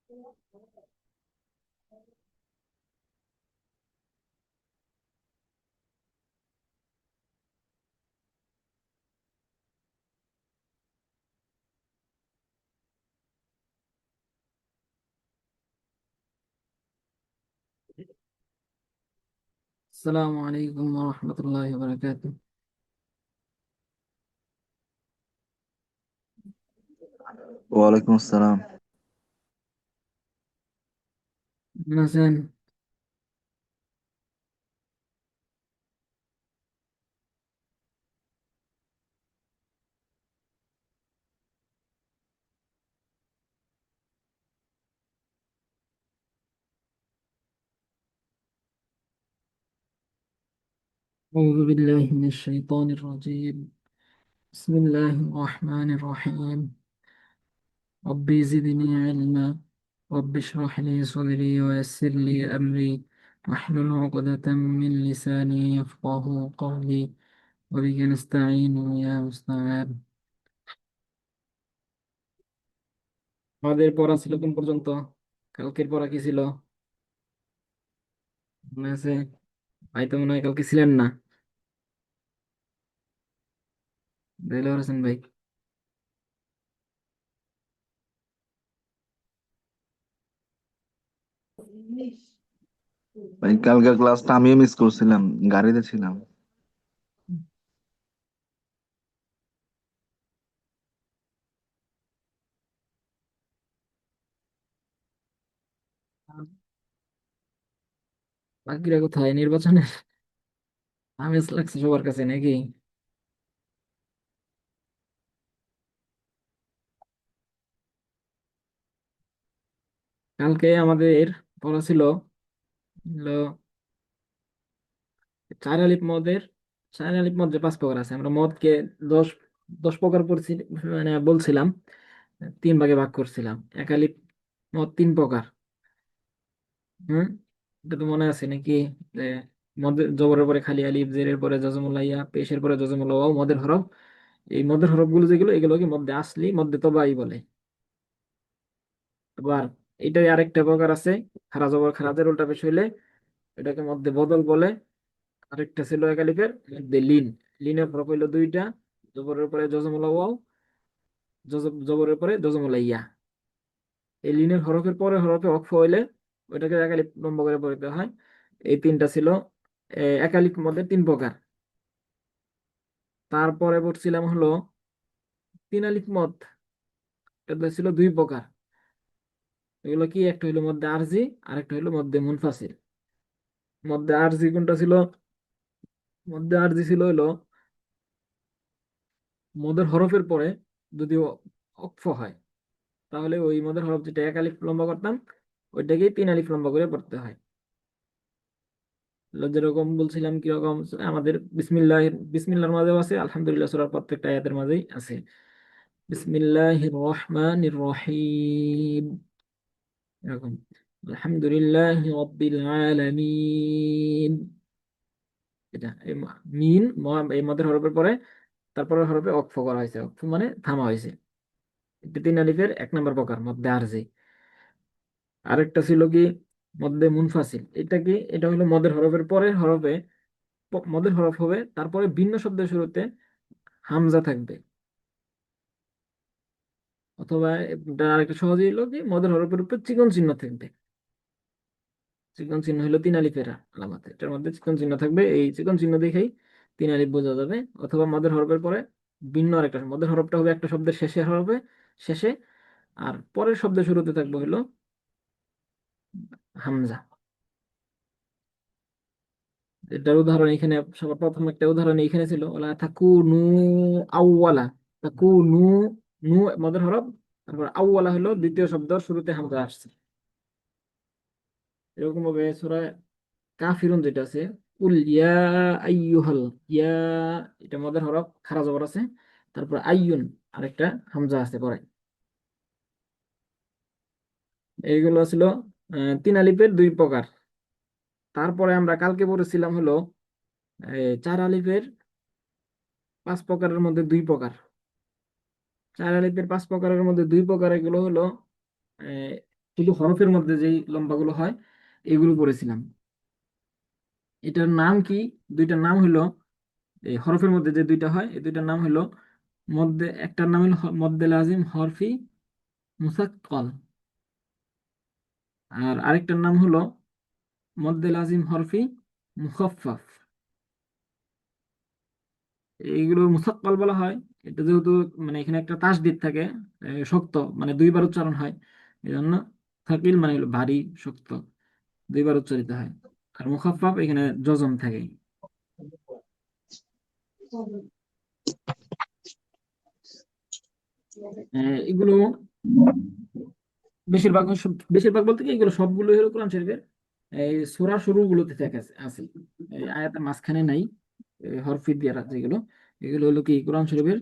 السلام عليكم ورحمة الله وبركاته. ওয়ালাইকুম আসসালাম। مثلا. أعوذ بالله من الشيطان الرجيم. بسم الله الرحمن الرحيم. ربي زدني علما. رب اشرح لي صدري ويسر لي أمري واحلل عقدة من لساني يفقه قولي وبك نستعين يا مستعان. আমাদের পড়া ছিল কোন পর্যন্ত? কালকের পড়া কি ছিল মনে আছে? ভাই তো মনে হয় কালকে ছিলেন না। দেলোয়ার হোসেন ভাই। ভাই কালকের ক্লাসটা আমিও মিস করছিলাম, গাড়িতে ছিলাম। বাকিরা কোথায় নির্বাচনে? আমেজ লাগছে সবার কাছে নাকি? কালকে আমাদের পড়া ছিল হলো চার আলিফ মদের। চার আলিফ মধ্যে পাঁচ প্রকার আছে, আমরা মদকে দশ দশ প্রকার পড়ছি। মানে বলছিলাম তিন ভাগে ভাগ করছিলাম। এক আলিফ মদ তিন প্রকার। হম, এটা তো মনে আছে নাকি? যে মদের জবরের পরে খালি আলিফ, জেরের পরে জজমুল্লাহ, পেশের পরে জজমুল্লাহ ওয়াও মদের হরফ। এই মদের হরফ গুলো যেগুলো এগুলোকে মধ্যে আসলি মধ্যে তবাই বলে। আবার এটাই আরেকটা প্রকার আছে, খারা জবর খারাজের উল্টা পেশ হইলে এটাকে মধ্যে বদল বলে। আরেকটা ছিল একালিফের মধ্যে লিন। লিনের হরফ হইলো দুইটা, জবরের পরে জজমুলা ওয়াও, জবরের পরে জজমুলা ইয়া। এই লিনের হরফের পরে হরফে অক্ফ হইলে ওইটাকে একালিফ লম্বা করে পড়তে হয়। এই তিনটা ছিল একালিফ মধ্যে তিন প্রকার। তারপরে পড়ছিলাম হলো তিন আলিফ মদ। এটা ছিল দুই প্রকার। এগুলো কি, একটা হইলো মধ্যে আরজি আর একটা হইলো মধ্যে মুনফাসিল। মধ্যে আরজি কোনটা ছিল? মধ্যে আরজি ছিল হইলো মদের হরফের পরে যদি অক্ফ হয়, তাহলে ওই মদের হরফ যেটা এক আলিফ লম্বা করতাম ওইটাকেই তিন আলিফ লম্বা করে পড়তে হয়। যেরকম বলছিলাম কিরকম, আমাদের বিসমিল্লাহ, বিসমিল্লাহর মাঝেও আছে, আলহামদুলিল্লাহ সূরার প্রত্যেকটা আয়াতের মাঝেই আছে বিসমিল্লাহির রহমানির রহিম। এরকম আলহামদুলিল্লাহি রাব্বিল আলামিন। এটা মিন এই মদের হরফের পরে তারপরে হরফে অক্ফ করা হয়েছে, অক্ফ মানে থামা হয়েছে। এটা তিন আলিফের এক নম্বর প্রকার মধ্যে আরজি। আরেকটা ছিল কি মধ্যে মুনফাসিল। এটা কি, এটা হলো মদের হরফের পরের হরফে মদের হরফ হবে, তারপরে ভিন্ন শব্দের শুরুতে হামজা থাকবে। অথবা এটা আরেকটা সহজই হলো কি মদের হরফের উপর চিকন চিহ্ন থাকবে। চিকন চিহ্ন হলো তিন আলিফের আলামত, এটার মধ্যে চিকন চিহ্ন থাকবে, এই চিকন চিহ্ন দেখেই তিন আলিফ বোঝা যাবে। অথবা মদের হরফের পরে ভিন্ন আরেকটা মদের হরফটা হবে একটা শব্দের শেষে হবে, শেষে। আর পরের শব্দের শুরুতে থাকবে হলো হামজা। এটার উদাহরণ এখানে সবার প্রথম একটা উদাহরণ এখানে ছিল, ওলা তাকুনু আউওয়ালা। তাকুনু, নু মদের হরফ, তারপর আউওয়ালা হলো দ্বিতীয় শব্দ, শুরুতে হামজা আসছে। এরকম ভাবে সূরা কাফিরুন যেটা আছে, কুল ইয়া আইয়ুহাল, ইয়া এটা মদের হরফ খারা জবর আছে, তারপর আইয়ুন আরেকটা হামজা আছে পরে। এইগুলো ছিল তিন আলিফের দুই প্রকার। তারপরে আমরা কালকে পড়েছিলাম হলো চার আলিফের পাঁচ প্রকারের মধ্যে দুই প্রকার। চার আলিফের পাঁচ প্রকারের মধ্যে দুই প্রকার এগুলো হলো শুধু হরফের মধ্যে যেই লম্বাগুলো হয় এগুলো পড়েছিলাম। এটার নাম কি? দুইটার নাম হলো, এই হরফের মধ্যে যে দুইটা হয় এই দুইটার নাম হলো মধ্যে, একটার নাম হলো মদ্দে লাজিম হরফি মুসাক্কল, আর আরেকটার নাম হলো মদ্দে লাজিম হরফি মুখাফফাফ। এইগুলো মুসাক্কল বলা হয়। এটা যেহেতু মানে এখানে একটা তাসদিদ থাকে, শক্ত, মানে দুইবার উচ্চারণ হয়, এই জন্য থাকিল মানে হলো ভারী, শক্ত, দুইবার উচ্চারিত হয়। আর মুখাফফাফ এখানে যজম থাকে। এগুলো বেশিরভাগ বেশিরভাগ বলতে কি এগুলো সবগুলো হলো কোরআন শরীফের এই সূরা শুরুগুলোতে থেকে আছে, এই আয়াতের মাঝখানে নাই। হরফি দিয়ে যেগুলো, এগুলো হলো কি কোরআন শরীফের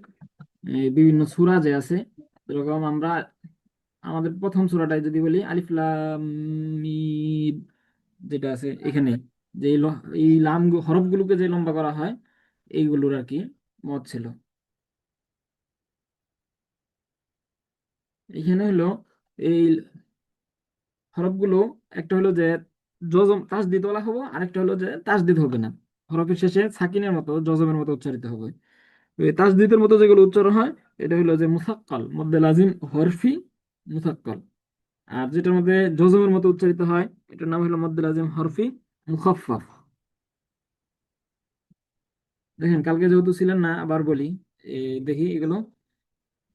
বিভিন্ন সূরা যে আছে। যেরকম আমরা আমাদের প্রথম সূরাটাই যদি বলি আলিফ লাম মিম, যেটা আছে এখানে, যে এই লাম হরফগুলোকে যে লম্বা করা হয় এইগুলোর আর কি মত ছিল। এখানে হলো এই হরফগুলো, একটা হলো যে জজম তাসদিদ ওয়ালা হবে, আরেকটা হলো যে তাসদিদ হবে না, হরফের শেষে সাকিনের মতো জজমের মতো উচ্চারিত হবে। তো এই তাসদিদের মতো যেগুলো উচ্চারণ হয় এটা হলো যে মুসাক্কাল, মধ্যে লাজিম হরফি মুসাক্কাল। আর যেটার মধ্যে জজমের মতো উচ্চারিত হয় এটার নাম হলো মধ্যে লাজিম হরফি মুখাফফাফ। দেখেন কালকে যেহেতু ছিলেন না আবার বলি, দেখি এগুলো।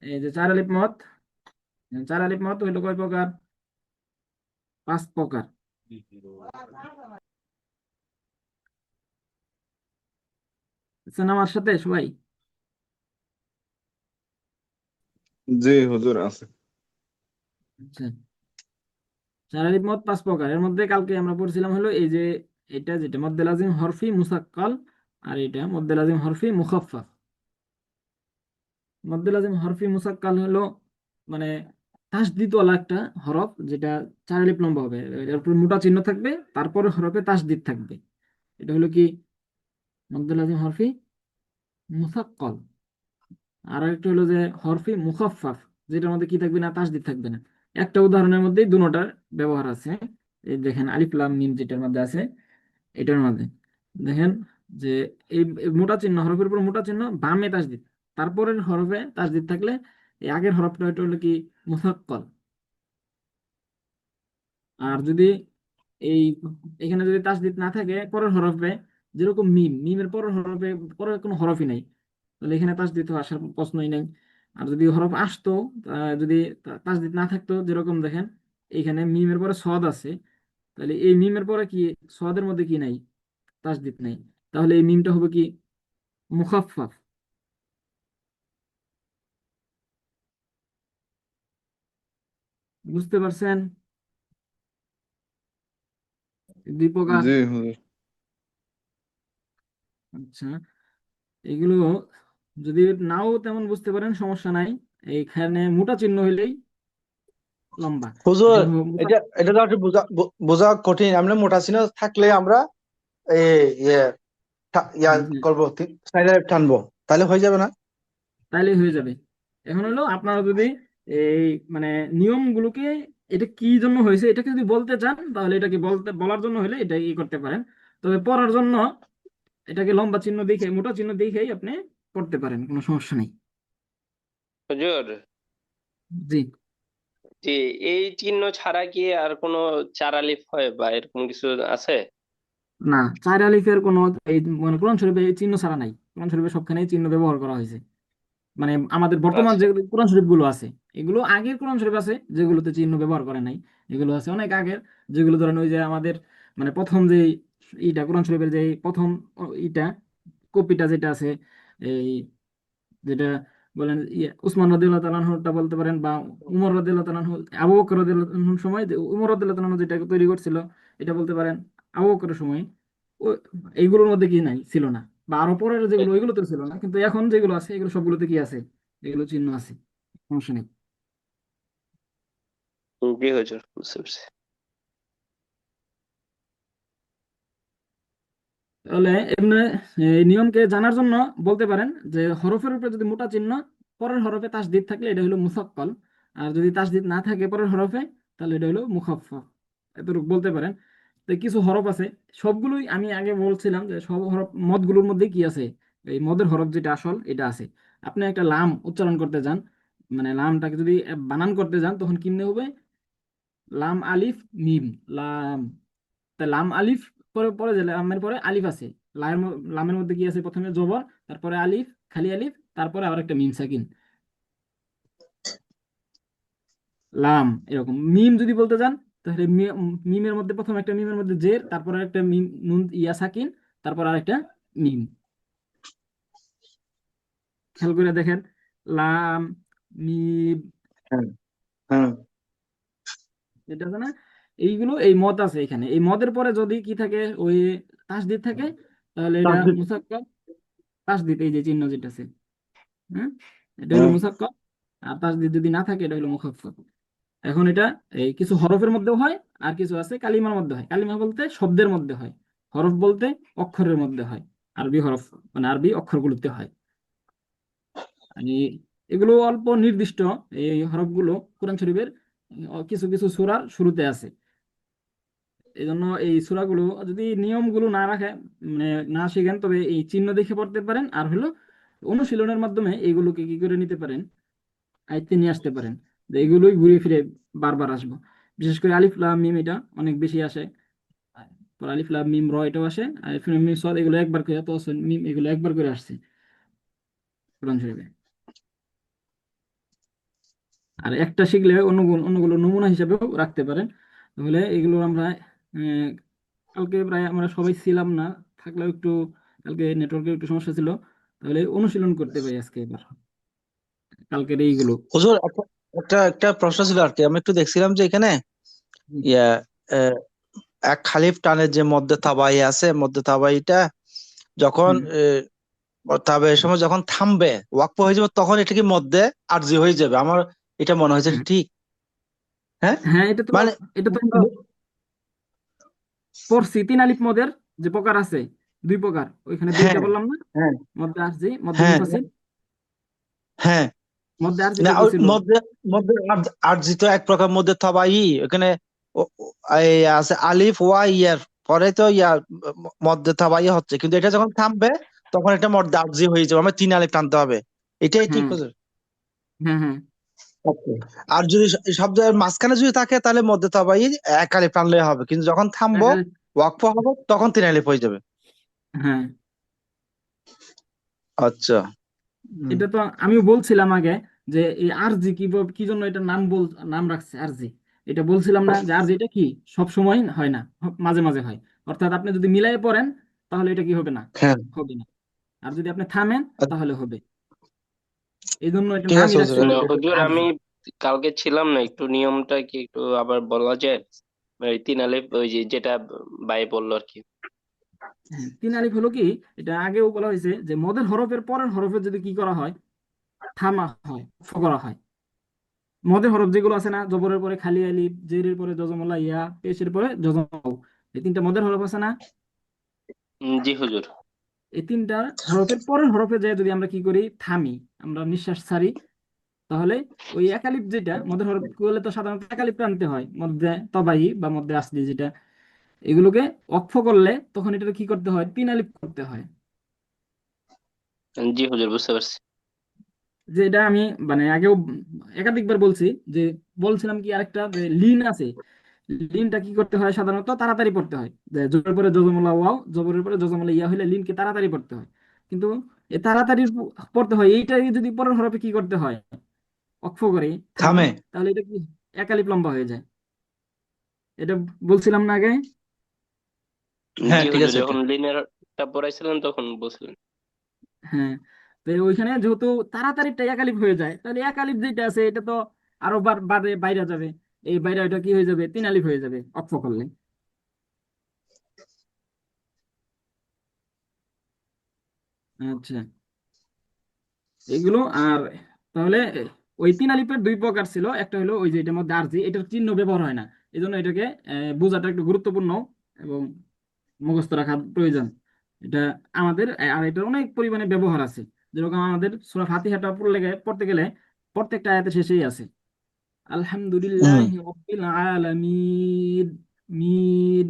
এই যে চার আলিফ মত, চার আলিফ মত হইলো কয় প্রকার? 5 প্রকার। আছেন আমার সাথে সবাই? জি হুজুর আছে। আচ্ছা, চার আলিফ মত 5 প্রকার। এর মধ্যে কালকে আমরা পড়ছিলাম হলো এই যে এটা যেটা মদ্দে লাজিম হরফি মুসাক্কাল, আর এটা মদ্দে লাজিম হরফি মুখাফফাফ। মদ্দে লাজিম হরফি মুসাক্কাল হলো মানে তাসদিদ ওয়ালা একটা হরফ, যেটা 4 আলিফ লম্বা হবে, এর উপর মোটা চিহ্ন থাকবে, তারপরে হরফে তাসদিদ থাকবে। এটা হলো কি মদ্দে লাজিম হরফি মুসাক্কাল। আর একটা হলো যে হরফি মুখাফফাফ, যেটার মধ্যে কি থাকবে না, তাসদিদ থাকবে না। একটা উদাহরণের মধ্যেই দুটোটার ব্যবহার আছে। এই দেখেন আলিফ লাম মিম যেটার মধ্যে আছে এটার মধ্যে দেখেন যে এই মোটা চিহ্ন, হরফের উপর মোটা চিহ্ন, বামে তাসদিদ, তারপরের হরফে তাসদিদ থাকলে এই আগের হরফটা এটা হলো কি মুসাক্কাল। আর যদি এই এখানে যদি তাসদিদ না থাকে পরের হরফে, যেরকম মিম, মিমের পরের হরফে পরের কোনো হরফই নাই, তাহলে এখানে তাসদিদ তো আসার প্রশ্নই নাই। আর যদি হরফ আসতো, যদি তাসদিদ না থাকতো, যেরকম দেখেন এখানে মিমের পরে সদ আছে, তাহলে এই মিমের পরে কি সদের মধ্যে কি নাই, তাসদিদ নাই, তাহলে এই মিমটা হবে কি মুখাফফাফ। বুঝতে পারছেন? 2 প্রকার। জি হুজুর। আচ্ছা, এগুলো যদি নাও তেমন বুঝতে পারেন সমস্যা নাই, এইখানে মোটা চিহ্ন হইলেই লম্বা। হুজুর, যেমন এটা এটা তো একটু বোঝা বোঝা কঠিন। আমরা মোটা চিহ্ন থাকলে আমরা ইয়ে ইয়া করবো, সাইডে টানবো, তাহলে হয়ে যাবে না? তাইলে হয়ে যাবে। এখন হলো আপনারা যদি এই মানে নিয়মগুলোকে, এটা কি জন্য হয়েছে এটাকে যদি বলতে চান তাহলে এটাকে বলার জন্য হলে এটা করতে পারেন। তবে পড়ার জন্য এটাকে লম্বা চিহ্ন দেখে, মোটা চিহ্ন দেখেই আপনি পড়তে পারেন, কোনো সমস্যা নেই। হুজুর, জি। যে এই চিহ্ন ছাড়া কি আর কোনো চার আলিফ হয় বা এরকম কিছু আছে? না, চার আলিফের কোনো এই মানে কোরআন শরীফে এই চিহ্ন ছাড়া নাই। কোরআন শরীফে সবখানে চিহ্ন ব্যবহার করা হয়েছে। মানে আমাদের বর্তমান আচ্ছা। যে কোরআন শরীফ গুলো আছে, এগুলো আগের কোরআন শরীফ আছে যেগুলোতে চিহ্ন ব্যবহার করে নাই, এগুলো আছে অনেক আগের, যেগুলো ধরেন ওই যে আমাদের মানে প্রথম যে ইটা কোরআন শরীফের যে প্রথম ইটা কপিটা যেটা আছে, এই যেটা বলেন উসমান রাদিয়াল্লাহু তাআলা আনহুটা বলতে পারেন, বা উমর রাদিয়াল্লাহু তাআলা আনহু, আবু বকর রাদিয়াল্লাহু আনহুর সময় যে উমর রাদিয়াল্লাহু তাআলা আনহু যেটা তৈরি করছিল এটা বলতে পারেন, আবু বকরের সময়। ও এইগুলোর মধ্যে কি নাই, ছিল না, বা আরো পরের যেগুলো ওইগুলোতে ছিল না, কিন্তু এখন যেগুলো আছে এগুলো সবগুলোতে কি আছে, এগুলো চিহ্ন আছে, সমস্যা নেই। জি হুজুর, বুঝতে পারছি। তাহলে এমনি এই নিয়মকে জানার জন্য বলতে পারেন যে হরফের উপরে যদি মোটা চিহ্ন, পরের হরফে তাসদিদ থাকলে এটা হলো মুসাক্কাল, আর যদি তাসদিদ না থাকে পরের হরফে তাহলে এটা হলো মুখাফফাফ, এতটুকু বলতে পারেন। তো কিছু হরফ আছে, সবগুলোই আমি আগে বলছিলাম যে সব হরফ মদগুলোর মধ্যে কি আছে, এই মদের হরফ যেটা আসল এটা আছে। আপনি একটা লাম উচ্চারণ করতে যান, মানে লামটাকে যদি বানান করতে যান তখন কেমনে হবে, লাম আলিফ মিম, লাম, তা লাম আলিফ পরে পরে যে লামের পরে আলিফ আছে, লামের মধ্যে কি আছে, প্রথমে জবর, তারপরে আলিফ, খালি আলিফ, তারপরে আবার একটা মিম সাকিন, লাম। এরকম মিম যদি বলতে যান তাহলে মিমের মধ্যে প্রথম একটা মিমের মধ্যে জের, তারপরে একটা মিম নুন ইয়া সাকিন, তারপর আরেকটা মিম। খেয়াল করে দেখেন, লাম, মিম, হ্যাঁ, হ্যাঁ। এটা আছে না, এইগুলো এই মদ আছে এখানে, এই মদের পরে যদি কি থাকে, ওই তাসদিদ থাকে, তাহলে এটা তাসদিদ। মুসাক্কাব। তাসদিদ এই যে চিহ্ন যেটা আছে, হ্যাঁ, এটা হলো হ্যাঁ। মুসাক্কাব। আর তাসদিদ যদি না থাকে এটা হলো মুখাফফাফ। এখন এটা এই কিছু হরফের মধ্যেও হয়, আর কিছু আছে কালিমার মধ্যে হয়। কালিমা বলতে শব্দের মধ্যে হয়, হরফ বলতে অক্ষরের মধ্যে হয়, আরবি হরফ মানে আরবি অক্ষরগুলোতে হয়। মানে এগুলো অল্প নির্দিষ্ট, এই হরফগুলো কোরআন শরীফের কিছু কিছু সূরার শুরুতে আছে। এই জন্য এই সূরাগুলো যদি নিয়মগুলো না রাখে, মানে না শিখেন, তবে এই চিহ্ন দেখে পড়তে পারেন, আর হলো অনুশীলনের মাধ্যমে এইগুলোকে কি করে নিতে পারেন, আয়ত্তে নিয়ে আসতে পারেন, যে এগুলোই ঘুরে ফিরে বারবার আসবো। বিশেষ করে আলিফ লাম মিম এটা অনেক বেশি আসে, পর আলিফ লাম মিম র এটাও আসে, আলিফ লাম মিম সদ এগুলো একবার করে, তো মিম এগুলো একবার করে আসছে কোরআন শরীফে। আর একটা শিখলে অন্যগুলো অন্যগুলো নমুনা হিসেবেও রাখতে পারেন। তাহলে এগুলো আমরা আহ, কালকে প্রায় আমরা সবাই ছিলাম না, থাকলেও একটু কালকে নেটওয়ার্কের একটু সমস্যা ছিল, তাহলে অনুশীলন করতে পারি আজকে এবার কালকের এইগুলো। হুজুর, একটা একটা একটা প্রশ্ন ছিল আর কি। আমি একটু দেখছিলাম যে এখানে হুম, ইয়া আহ, এক খালিফ টানের যে মধ্যে তাবাই আছে, মধ্যে তাবাইটা যখন হুম, তবে এই সময় যখন থামবে, ওয়াকফ হয়ে যাবে, তখন এটা কি মধ্যে আরজি হয়ে যাবে? আমার এটা মনে হয়েছে হ্যাঁ, ঠিক। হ্যাঁ, হ্যাঁ, এটা তো মানে এটা তো আমরা পড়ছি, তিন আলিফ মদের যে প্রকার আছে, দুই প্রকার, ওইখানে দুইটা হ্যাঁ, বললাম না, হ্যাঁ, মধ্যে আরজি, মধ্যে হ্যাঁ, মুনফাসিল। হ্যাঁ। মধ্যে না, আরজিটা কি ওই ছিল? মধ্যে মধ্যে আরজি তো এক প্রকার মধ্যে তবাই। এখানে এই আছে আলিফ ওয়া ইয়ার পরে তো মধ্যে তবাই হচ্ছে, কিন্তু এটা যখন থামবে তখন এটা মধ্যে আরজি হয়ে যাবে, আমার তিন আলিফ টানতে হবে। এটাই ঠিক হ্যাঁ, হুজুর? হ্যাঁ, হ্যাঁ, Okay. আর যদি শব্দের মাঝখানে যদি থাকে তাহলে মধ্যে তবাই এক আলিফ টানলে হবে, কিন্তু যখন থামবো, এক- ওয়াকফ হবে, তখন তিন আলিফ হয়ে যাবে। হ্যাঁ, আচ্ছা। এটা তো আমিও বলছিলাম আগে, যে এই আরজি কি কি জন্য এটা নাম রাখছে আরজি। এটা বলছিলাম না যে আরজি এটা কি সব সময় হয় না, মাঝে মাঝে হয়। অর্থাৎ আপনি যদি মিলাই পড়েন তাহলে এটা কি হবে না, হ্যাঁ। হবে না। আর যদি আপনি থামেন আচ্ছা, তাহলে হবে। এই জন্য এটা ঠিক আছে নামই হুজুর। রাখছে হুজুর আমি আরজি। কালকে ছিলাম না, একটু নিয়মটা কি একটু আবার বলা যায়? ওই তিন আলিফ, ওই যে যেটা ভাই বললো আর কি। হ্যাঁ, তিন আলিফ হলো কি, এটা আগেও বলা হয়েছে যে মদের হরফের পরের হরফে যদি কি করা হয়, থামা হয়, অক্ফ করা হয়। মদের হরফ যেগুলো আছে না, জবরের পরে খালি আলিফ, জেরের পরে জজমলা ইয়া, পেশের পরে জজম ওয়াও, এই তিনটা মদের হরফ আছে না, জি হুজুর। এই তিনটা হরফের পরের হরফে যায় যদি আমরা কি করি, থামি, আমরা নিঃশ্বাস ছাড়ি, তাহলে ওই একালিফ যেটা মদের হরফ করলে তো সাধারণত একালিফ টানতে হয়, মধ্যে তবাই বা মধ্যে আসলি যেটা, এগুলোকে অক্ফ করলে তখন এটা কি করতে হয়, তিন আলিফ করতে হয়। জি হুজুর, বুঝতে পারছি। যে এটা আমি মানে আগেও একাধিকবার বলছি, যে বলছিলাম কি আরেকটা যে লিন আছে, লিনটা কি করতে হয়, সাধারণত তাড়াতাড়ি পড়তে হয়, যে জবরের পরে জজমুল্লাহ ওয়াও, জবরের পরে জজমুল্লাহ ইয়া হলে লিনকে তাড়াতাড়ি পড়তে হয়। কিন্তু এই তাড়াতাড়ি পড়তে হয়, এইটাই যদি পরের হরফে কি করতে হয়, অক্ষ করে থামি, থামে। তাহলে এটা কি একালিপ লম্বা হয়ে যায়। এটা বলছিলাম না আগে। হ্যাঁ, জি ঠিক হুজুর, আছে এটা। যখন লিনেরটা পড়াইছিলেন তখন বলছিলেন। হ্যাঁ, তো ওইখানে যেহেতু তাড়াতাড়িটা একালিপ হয়ে যায়, তাহলে একালিপ যেটা আছে এটা তো আরো বারে বাইরে যাবে, এই বাইরে এটা কি হয়ে যাবে, তিন আলিফ হয়ে যাবে অক্ষ করলে। আচ্ছা, এগুলো আর তাহলে ওই তিন আলিফের দুই প্রকার ছিল, একটা হলো ওই যে এটার মধ্যে আরজি, এটার চিহ্ন ব্যবহার হয় না, এই জন্য এটাকে বোঝাটা একটু গুরুত্বপূর্ণ এবং মুখস্থ রাখা প্রয়োজন। এটা আমাদের আর এটার অনেক পরিমাণে ব্যবহার আছে। যেরকম আমাদের সূরা ফাতিহাটা পড়তে গেলে প্রত্যেকটা আয়াতের শেষেই আছে হুম। আলহামদুলিল্লাহি রাব্বিল আলামিন। মিন,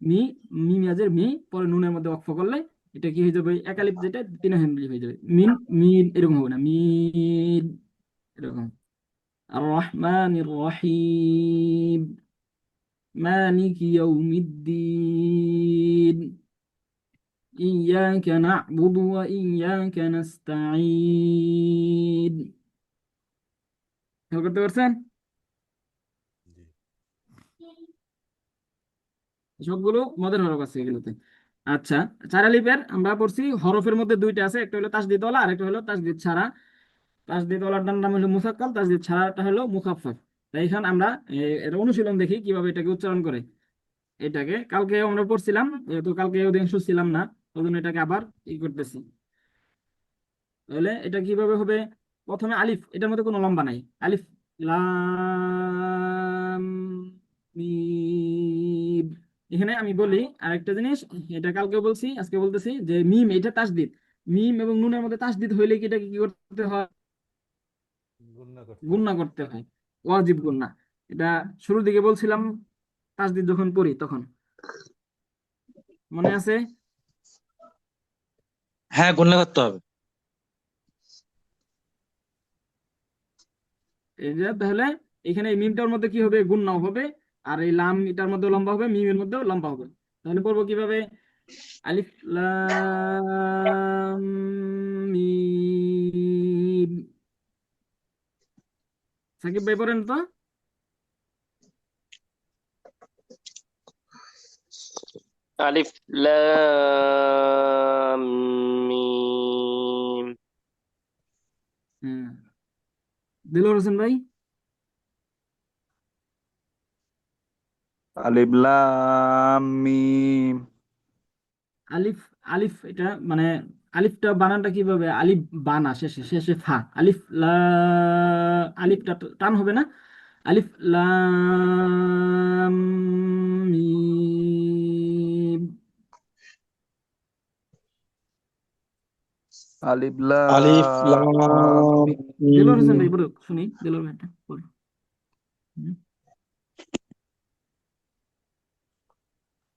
মি, মিমিয়াজের মি, পরে নুনের মধ্যে ওয়াকফ করলে এটা কি হয়ে যাবে? একালিফ যেটা তিন হেমলি হয়ে যাবে। মিন, মিন এরকম হবে না, মিন এরকম। আর রহমানির রহিম, মালিকি ইয়াউমিদ্দিন, ইয়াকা না'বুদু ওয়া ইয়াকা নাস্তাঈন। খেয়াল করতে পারছেন? জি। সবগুলো মদের হরফ আছে এগুলোতে। আচ্ছা, চার আলিফের আমরা পড়ছি হরফের মধ্যে দুইটা আছে, একটা হলো তাসদিদ ওয়ালা আর একটা হলো তাসদিদ ছাড়া। তাসদিদ ওয়ালাটার নাম হলো মুসাক্কাল, তাসদিদ ছাড়াটা হলো মুখাফফাফ। তাই এখানে আমরা এর অনুশীলন দেখি কিভাবে এটাকে উচ্চারণ করে। এটাকে কালকে আমরা পড়ছিলাম, যেহেতু কালকে অধিকাংশ ছিলাম না, ওই জন্য এটাকে আবার করতেছি। তাহলে এটা কিভাবে হবে? প্রথমে আলিফ, এটার মধ্যে কোনো লম্বা নাই। আলিফ, লাম, মিম। এখানে আমি বলি আরেকটা জিনিস, এটা কালকে বলছি আজকে বলতেছি, যে মিম এটা তাসদিদ। মিম এবং নুনের মধ্যে তাসদিদ হইলে কি এটাকে কি করতে হয়? গুণনা করতে হয়। গুণনা করতে হয়, ওয়াজিব গুণনা। এটা শুরুর দিকে বলছিলাম তাসদিদ যখন পড়ি তখন, মনে আছে? হ্যাঁ, গুণনা করতে হবে। এই যে তাহলে এখানে এই মিমটার মধ্যে কি হবে? গুণনাও হবে। আর এই লাম এটার মধ্যে লম্বা হবে, মিমের মধ্যেও লম্বা হবে। তাহলে পড়বো কিভাবে? আলিফ লাম মিম। সাকিব ভাই পড়েন তো। আলিফ লাম মিম। হ্যাঁ, দিলওয়ার হোসেন ভাই। আলিফ লাম মিম। আলিফ, আলিফ এটা মানে আলিফটা বানানটা কিভাবে? আলিফ বানা শেষে, শেষে ফা। আলিফ লা, আলিফটা টান হবে না। আলিফ লাম মিম। আলিফ আলিফ লাম লাম মিম। দিলওয়ার হোসেন মিম। ভাই বলো, শুনি দিলওয়ার ভাইটা বলো। হুম।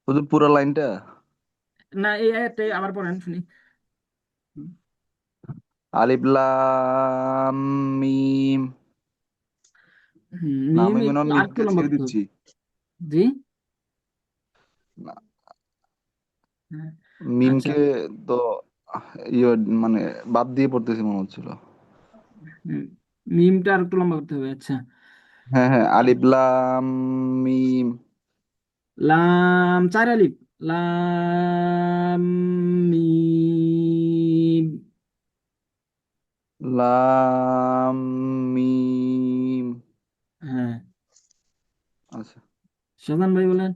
শুধু পুরো লাইনটা। না, এই আয়াতটাই আবার পড়েন শুনি। হুম। আলিফ লাম মিম। না, মিম আমি মনে একটু হয় আর একটু মিমকে লম্বা ছেড়ে করতে হবে। দিচ্ছি। জি। না, হ্যাঁ। আচ্ছা। মিমকে তো ইয়ে মানে বাদ দিয়ে পড়তেছি মনে হচ্ছিল। হুম, মিমটা আর একটু লম্বা করতে হবে। আচ্ছা। হ্যাঁ হ্যাঁ, আলিফ লাম মিম। লাম, চার আলিফ। লাম মিম। লাম মিম। হ্যাঁ, আচ্ছা। শাহজান ভাই বলেন।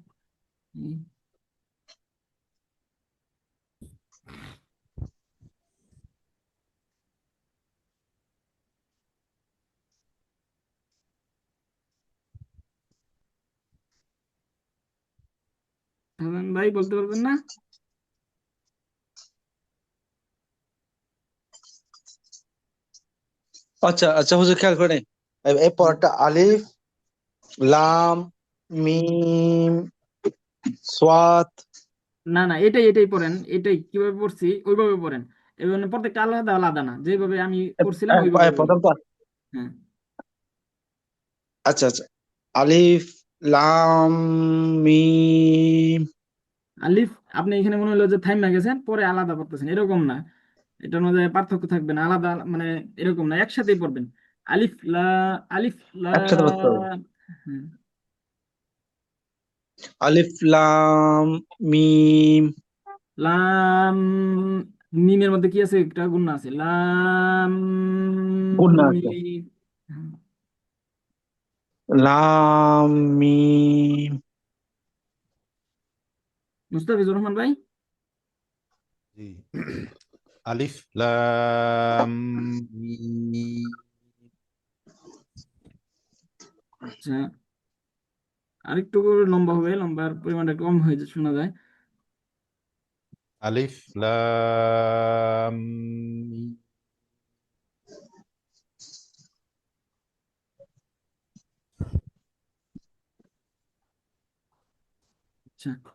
শাহজান ভাই বলতে পারবেন না? আচ্ছা আচ্ছা, হুজুর খেয়াল করে এই পরটা আলিফ লাম মিম সোয়াত। না না, এটাই এটাই পড়েন, এটাই কিভাবে পড়ছি ওইভাবে পড়েন। এবং প্রত্যেকটা আলাদা আলাদা না, যেভাবে আমি পড়ছিলাম ওইভাবে বলেন। প্রথমটা। হ্যাঁ। আচ্ছা আচ্ছা, আলিফ লাম মিম। আলিফ, আপনি এখানে মনে হলো যে থাইমা গেছেন পরে আলাদা পড়তেছেন, এরকম না। এটার মধ্যে পার্থক্য থাকবে না, আলাদা মানে এরকম না, একসাথেই পড়বেন। আলিফ লা, আলিফ লা। একসাথে পড়তে হবে। হ্যাঁ। আলিফ লাম মিম। লাম, মিমের মধ্যে কি আছে? একটা গুণা আছে, লাম গুণনা আছে। মিম। হ্যাঁ। লাম মিম। মুস্তাফিজুর রহমান ভাই। জি। আলিফ লাম মিম। আচ্ছা, আরেকটু লম্বা হবে, লম্বার পরিমাণটা একটু কম হয়ে শোনা যায়। আলিফ লাম মিম। আচ্ছা,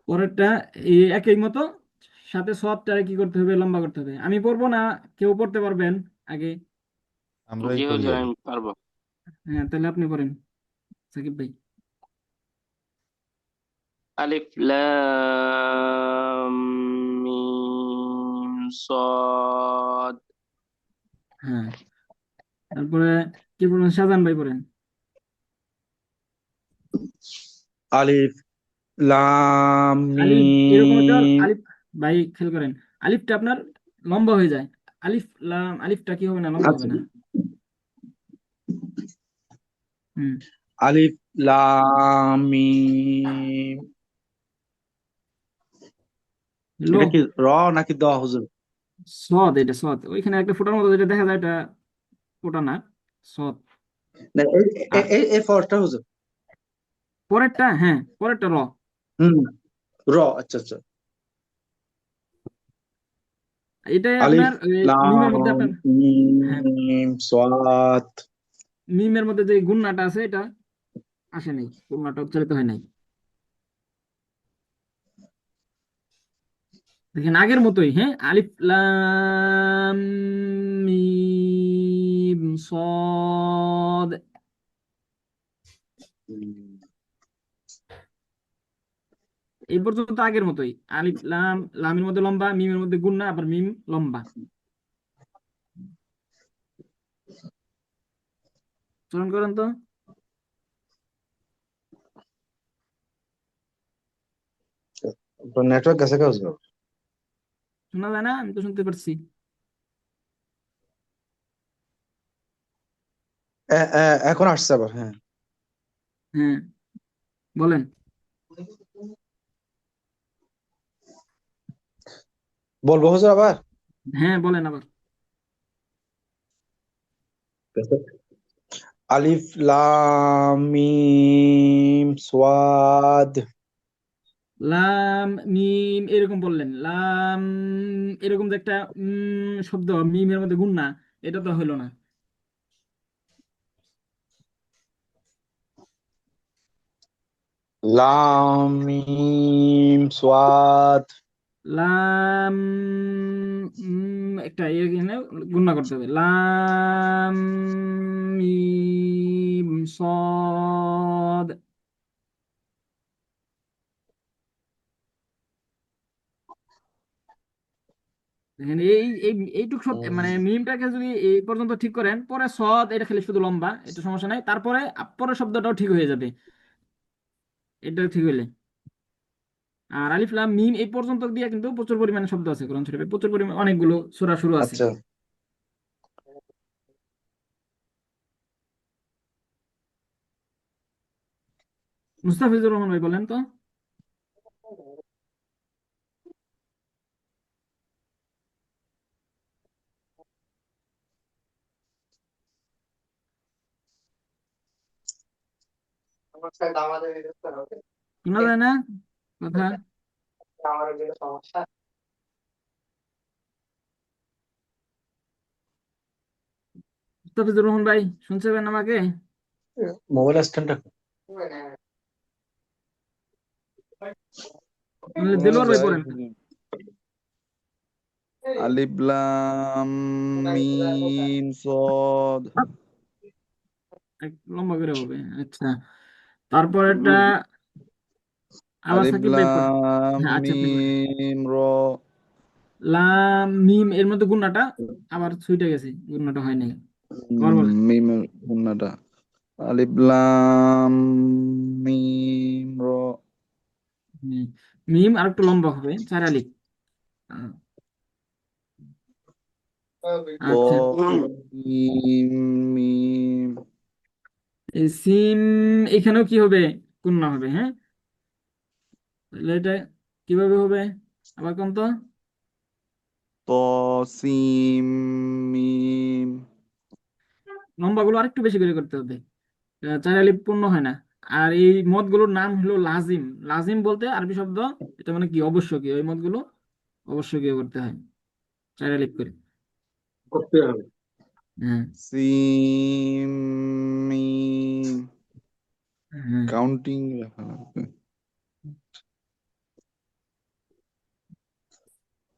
পরেরটা এই একই মতো, সাথে সবটারে কি করতে হবে, লম্বা করতে হবে। আমি পড়বো না, কেউ পড়তে পারবেন আগে? আমরাই জি পড়ি হুজুর, আগে। আমি পারবো। হ্যাঁ, তাহলে আপনি পড়েন, সাকিব ভাই। আলিফ লাম মিম সদ। হ্যাঁ, তারপরে কি পড়বেন? শাহজাহান ভাই পড়েন। আলিফ লাম আলিফ এরকম একটা মিম। আলিফ, ভাই খেয়াল করেন, আলিফটা আপনার লম্বা হয়ে যায়। আলিফ লাম, আলিফটা কি হবে না, লম্বা হবে আচ্ছা, না। হুম। আলিফ লাম মিম। লো, এটা কি র নাকি দ হুজুর? সদ, এটা সদ, ওইখানে একটা ফোটার মতো যেটা দেখা যায়, এটা ফোটা না, সদ। না, আর এই ফরটা হুজুর। পরেরটা, হ্যাঁ পরেরটা র। হুম, র। আচ্ছা আচ্ছা। এটাই আলিফ আপনার মিমের মধ্যে লাম আপনার, হ্যাঁ মিম সাদ। মিমের মধ্যে যে গুণনাটা আছে এটা আসে নাই, গুণনাটা উচ্চারিত হয় নাই। দেখেন আগের মতোই, হ্যাঁ, আলিফ লাম মিম সদ, এই পর্যন্ত আগের মতোই। আলিফ লাম, লামের মধ্যে লম্বা, মিমের মধ্যে গুণনা, আবার মিম লম্বা। চলন করেন তো। নেটওয়ার্ক গেছে কে হুজুর? শোনা যায় না? আমি তো শুনতে পারছি। এখন আসছে আবার, হ্যাঁ। হ্যাঁ, বলেন। বলবো হুজুর আবার? হ্যাঁ, বলেন আবার। আলিফ লাম মিম সাদ। লাম মিম এরকম বললেন, লাম এরকম যে একটা শব্দ মিমের মধ্যে গুণ না, এটা তো হলো না। লাম মিম সাদ। লাম একটা এখানে গুণনা করতে হবে, লাম মিম সদ। এখানে এইটুক শব্দ, মানে মিমটাকে যদি এই পর্যন্ত ঠিক করেন, পরে সদ এটা খালি শুধু লম্বা, এটা সমস্যা নাই, তারপরে পরের শব্দটাও ঠিক হয়ে যাবে, এটা ঠিক হইলে। আর আলিফ লাম মিম এই পর্যন্ত দিয়ে কিন্তু প্রচুর পরিমাণে শব্দ আছে কোরআন শরীফে, প্রচুর পরিমাণে অনেকগুলো সূরা শুরু আছে। আচ্ছা, মুস্তাফিজুর রহমান ভাই বলেন তো। শোনা যায় না কথা? মুস্তাফিজুর রহমান ভাই শুনছেন আমাকে? মোবাইল স্ট্যান্ডটা। নাহলে শোনা দেলোয়ার ভাই যায় পড়েন। হুজুর। আলিফ লাম মিম সদ। একটু লম্বা করে হবে, আচ্ছা। তারপর এটা আবার আলিফ সাকিব ভাই পড়েন। লাম হ্যাঁ, আচ্ছা আপনি পড়েন। মিম র। লাম মিম এর মধ্যে গুণাটা আবার ছুটে গেছে, গুণাটা হয় নাই, আবার বলেন। মিম গুণাটা। আলিফ লাম মিম র। হুম, মিম আর একটু লম্বা হবে, চার আলিফ। আহ, ত আচ্ছা, মিম মিম। এই সিম এখানেও কি হবে, গুণনা হবে, হ্যাঁ। তাহলে এটা কিভাবে হবে আবার কোন তো? ত সিম মিম। লম্বা গুলো আরেকটু বেশি করে করতে হবে, চার আলিফ পূর্ণ হয় না। আর এই মদগুলোর নাম হলো লাজিম। লাজিম বলতে আরবি শব্দ, এটা মানে কি, অবশ্যকীয়। এই মদগুলো অবশ্যকীয় করতে হয়, চার আলিফ করে। করতে হবে। হ্যাঁ, সিম মিম। হ্যাঁ। কাউন্টিং লেখা লাগবে।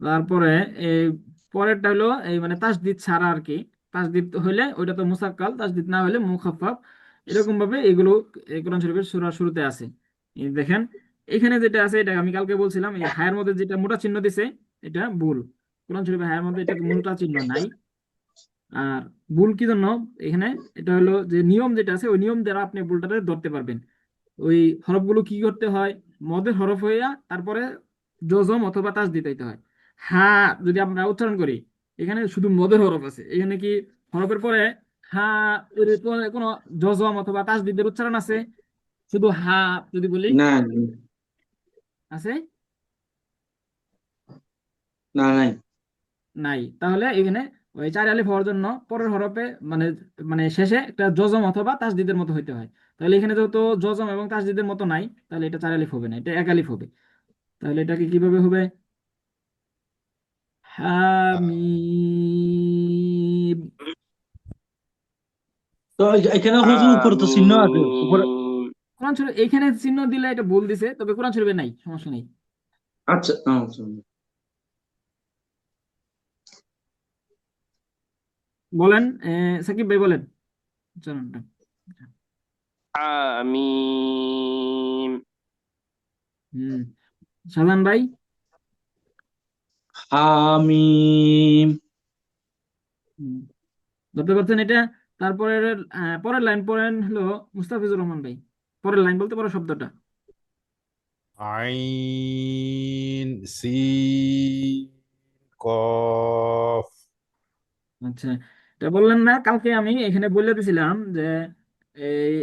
তারপরে এই পরেরটা হলো এই মানে তাসদিদ ছাড়া আর কি। তাসদিদ হইলে ওইটা তো মুসাক্কাল, তাসদিদ না হলে মুখাফফাফ। এরকম ভাবে এগুলো এই কোরআন শরীফের সূরার শুরুতে আছে। এই দেখেন এখানে যেটা আছে, এটা আমি কালকে বলছিলাম, এই হায়ের মধ্যে যেটা মোটা চিহ্ন দিছে এটা ভুল। কোরআন শরীফের হায়ের মধ্যে এটা মোটা চিহ্ন নাই। আর ভুল কি জন্য এখানে? এটা হলো যে নিয়ম যেটা আছে, ওই নিয়ম দ্বারা আপনি ভুলটাতে ধরতে পারবেন। ওই হরফগুলো কি করতে হয়? মদের হরফ হইয়া তারপরে জজম অথবা তাস দিতে হয়। হা যদি আমরা উচ্চারণ করি, এখানে শুধু মদের হরফ আছে, এখানে কি হরফের পরে হা এর পরে কোনো জজম অথবা তাসদিদের উচ্চারণ আছে? শুধু হা যদি বলি না আছে? না নাই। নাই। তাহলে এখানে ওই চার আলিফ হওয়ার জন্য পরের হরফে মানে মানে শেষে একটা জজম অথবা তাসদিদের মতো হইতে হয়। তাহলে এখানে যেহেতু জজম এবং তাসদিদের মতো নাই, তাহলে এটা চার আলিফ হবে না, এটা এক আলিফ হবে। তাহলে এটাকে কিভাবে হবে? হামিম। তো এখানে হুজুর উপরে তো চিহ্ন আছে উপরে। হামিম। কোরআন শরীফ এখানে চিহ্ন দিলে এটা ভুল দিছে, তবে কোরআন শরীফে নাই, সমস্যা নেই। আচ্ছা আচ্ছা। বলেন সাকিব ভাই বলেন উচ্চারণটা। হামিম। হুম। শাহজাহান ভাই? হামিম। হুম, ধরতে পারছেন এটা? তারপরে পরের লাইন পড়েন হলো মুস্তাফিজুর রহমান ভাই। পরের লাইন বলতে পারো শব্দটা? আইন সিন কফ। আচ্ছা, এটা বললেন না কালকে? আমি এখানে বলে দিয়েছিলাম যে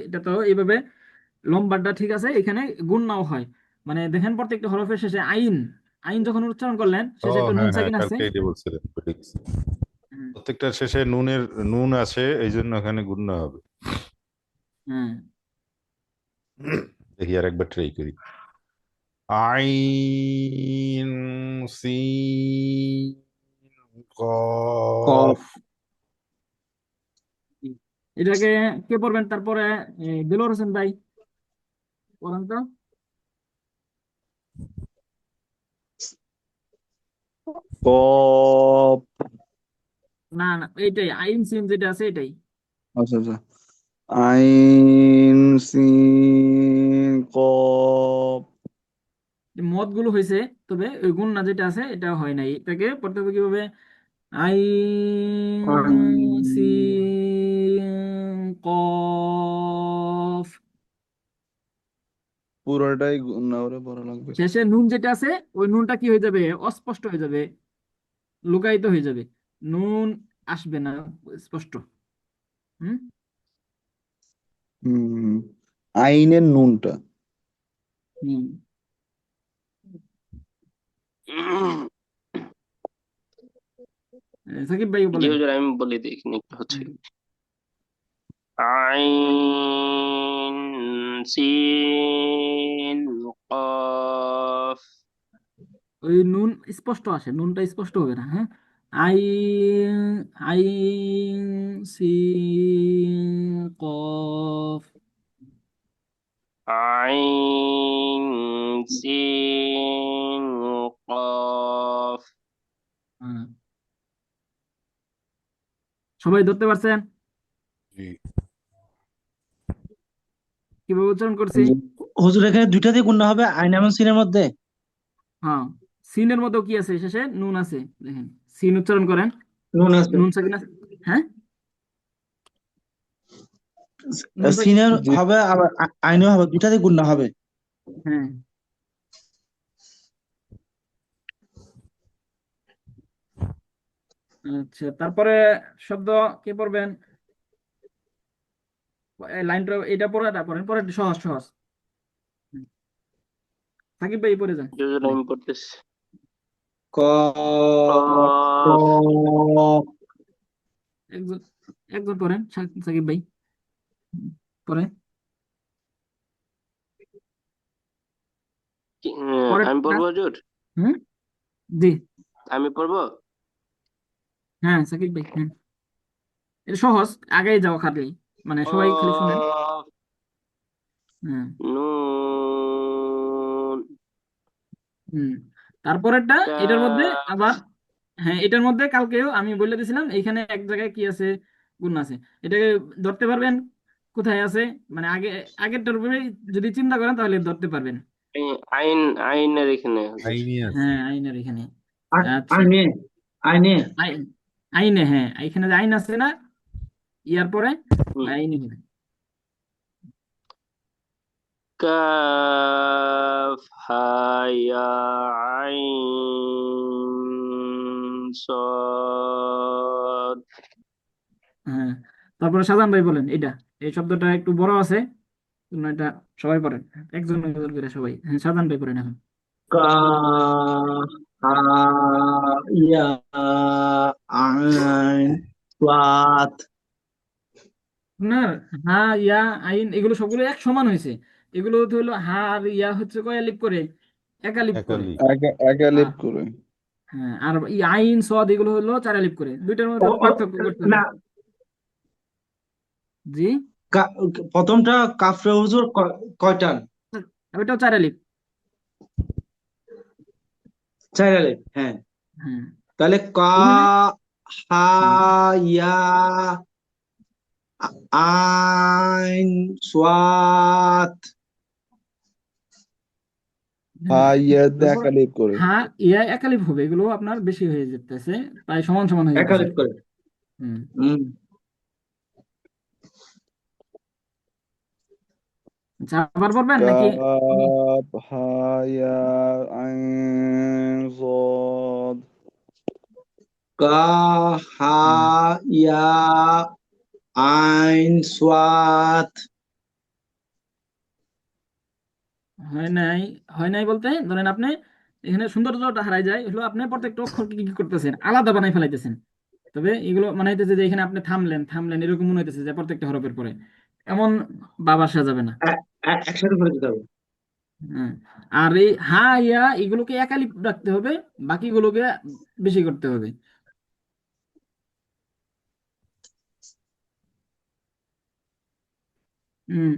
এটা তো এইভাবে লম্বাটা ঠিক আছে, এখানে গুণনাও হয়। মানে দেখেন প্রত্যেকটা হরফের শেষে আইন, আইন যখন উচ্চারণ করলেন ও শেষে একটা নুন হ্যাঁ হ্যাঁ, সাকিন আছে। কালকে এটি বলছিলেন ফিলিক্স। হুম। প্রত্যেকটার শেষে নুন আছে, এই জন্য এখানে গুণ হবে। হ্যাঁ। দেখি আর একবার ট্রাই করি। আইন সিন কফ। কফ। এটাকে কে পড়বেন তারপরে? দেলোয়ার হোসেন ভাই পড়েন তো। কপ। না না, এইটাই আইন সিন যেটা আছে এটাই। আচ্ছা আচ্ছা। আইন সিন কপ। মদ গুলো হয়েছে, তবে ওই গুণনা যেটা আছে এটা হয় নাই। এটাকে পড়তে হবে কিভাবে? আইন সিন কফ। পুরোটাই না ওরে পড়া লাগবে। শেষে নুন যেটা আছে, ওই নুনটা কি হয়ে যাবে? অস্পষ্ট হয়ে যাবে, লুকায়িত হয়ে যাবে। নুন আসবে না স্পষ্ট। হুম। হুম। আইনের নুনটা। হুম। সাকিব ভাই জি বলেন। হুজুর, আমি বলে দিই এখানে একটু হচ্ছে। আইন সিন কফ। ওই নুন স্পষ্ট আসে, নুনটা স্পষ্ট হবে না। হ্যাঁ। আইন, আইন সিন কফ। আইন সিন কফ। হ্যাঁ। সবাই ধরতে পারছেন জি। কিভাবে উচ্চারণ করছি? জি। হুজুর এখানে দুইটা দিয়ে গুণনা হবে আইন এবং সিনের মধ্যে। হ্যাঁ। সিনের মতো কি আছে? শেষে নুন আছে, দেখেন। সিন উচ্চারণ করেন, নুন আছে। নুন সাকিন আছে। হ্যাঁ, নুন সাকিন। সিনের জি। হবে আবার আইনও হবে, দুইটা দিয়ে গুণনা হবে। হ্যাঁ। আচ্ছা, তারপরে শব্দ কি পড়বেন? লাইনটা এটা পড়ে, তারপরে পরে সহজ সহজ। হুম, সাকিব ভাই পড়ে যান। জি হুজুর, জি। আমি পড়তেছি। কফ। কফ। কফ। একজন একজন পড়েন, সাকিব ভাই। পরে আমি পরেরটা। পড়বো হুজুর? হুম। জি। আমি পড়বো। হ্যাঁ সাকিব ভাই, হ্যাঁ। এটা সহজ, আগেই যাও খালি, মানে সবাই খালি শুনেন। কফ। হ্যাঁ। নুন। হুম। তারপরেরটা এটার মধ্যে কাফ। আবার, হ্যাঁ এটার মধ্যে কালকেও আমি বলে দিয়েছিলাম এইখানে এক জায়গায় কি আছে, গুণ আছে। এটাকে ধরতে পারবেন কোথায় আছে, মানে আগেরটার উপরে যদি চিন্তা করেন তাহলে ধরতে পারবেন। আইন, আইনের এখানে হচ্ছে। আইনি আছে। হ্যাঁ আইনের এখানে। আচ্ছা। আইনে, আইনে। আইন, আইনে, হ্যাঁ এখানে যে আইন আছে না, ইয়ার পরে হুম। আইন হবে। কাফ হা ইয়া আইন সদ। হ্যাঁ। তারপরে শাহজাহান ভাই বলেন এটা, এই শব্দটা একটু বড় আছে, জন্য এটা সবাই পড়েন, একজন একজন করে সবাই। হ্যাঁ শাহজাহান ভাই পড়েন এখন। কাফ হা ইয়া আইন সাদ। আপনার হা ইয়া আইন এগুলো সবগুলো এক সমান হয়েছে। এগুলো তো হলো হা আর ইয়া হচ্ছে কয় আলিফ করে, এক আলিফ করে। একালি। একালিপ আর করে। হ্যাঁ, আর ই আইন সদ এগুলো হলো চার আলিফ করে, দুইটার মধ্যে ও, তো পার্থক্য করতে হবে। না, জি। প্রথমটা কাফরে হুজুর কয়টান? ওইটাও চার আলিফ। চার আলিফ, হ্যাঁ। হ্যাঁ। তাহলে কা এখানে হা হুম, ইয়া আইন সাদ। হ্যাঁ ইয়াদ তারপর একালিপ করে। হা ইয়া এক আলিফ হবে, এগুলো আপনার বেশি হয়ে যেতেছে, প্রায় সমান সমান হয়ে এক যেতেছে। আলিফ করে। হুম। হুম। আচ্ছা আবার বলবেন নাকি? কাপ হা ইয়া আইন সদ। কা হা হুম। ইয়া আইন সাদ। হয় নাই, হয় নাই বলতে ধরেন আপনি এখানে সৌন্দর্যটা হারাই যায় হলো, আপনি প্রত্যেকটা অক্ষরকে কি কি করতেছেন, আলাদা বানাই ফেলাইতেছেন। তবে এগুলো মানে হইতেছে যে এখানে আপনি থামলেন থামলেন এরকম মনে হইতেছে যে প্রত্যেকটা হরফের পরে, এমন ভাব আসা যাবে না। একসাথে করে দিতে হবে। হ্যাঁ। আর এই হা ইয়া এগুলোকে একালি রাখতে হবে, বাকিগুলোকে বেশি করতে হবে। হুম।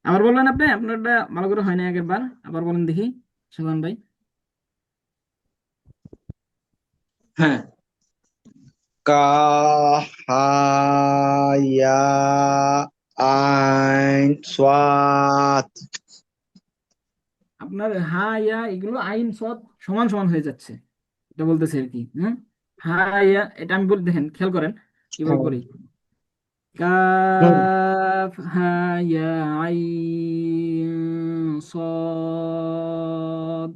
আবার বললেন আপনি, আপনারটা ভালো করে হয় না আগের বার, আবার বলেন দেখি সুমন ভাই। হ্যাঁ। কা হা ইয়া আইন সাদ। আপনার হা ইয়া এগুলো আইন সব সমান সমান হয়ে যাচ্ছে, এটা বলতেছে আর কি। হুম। হা ইয়া এটা আমি বলি, দেখেন খেয়াল করেন কিভাবে হ্যাঁ। করি। হুম। কাফ হা ইয়া আইন সদ,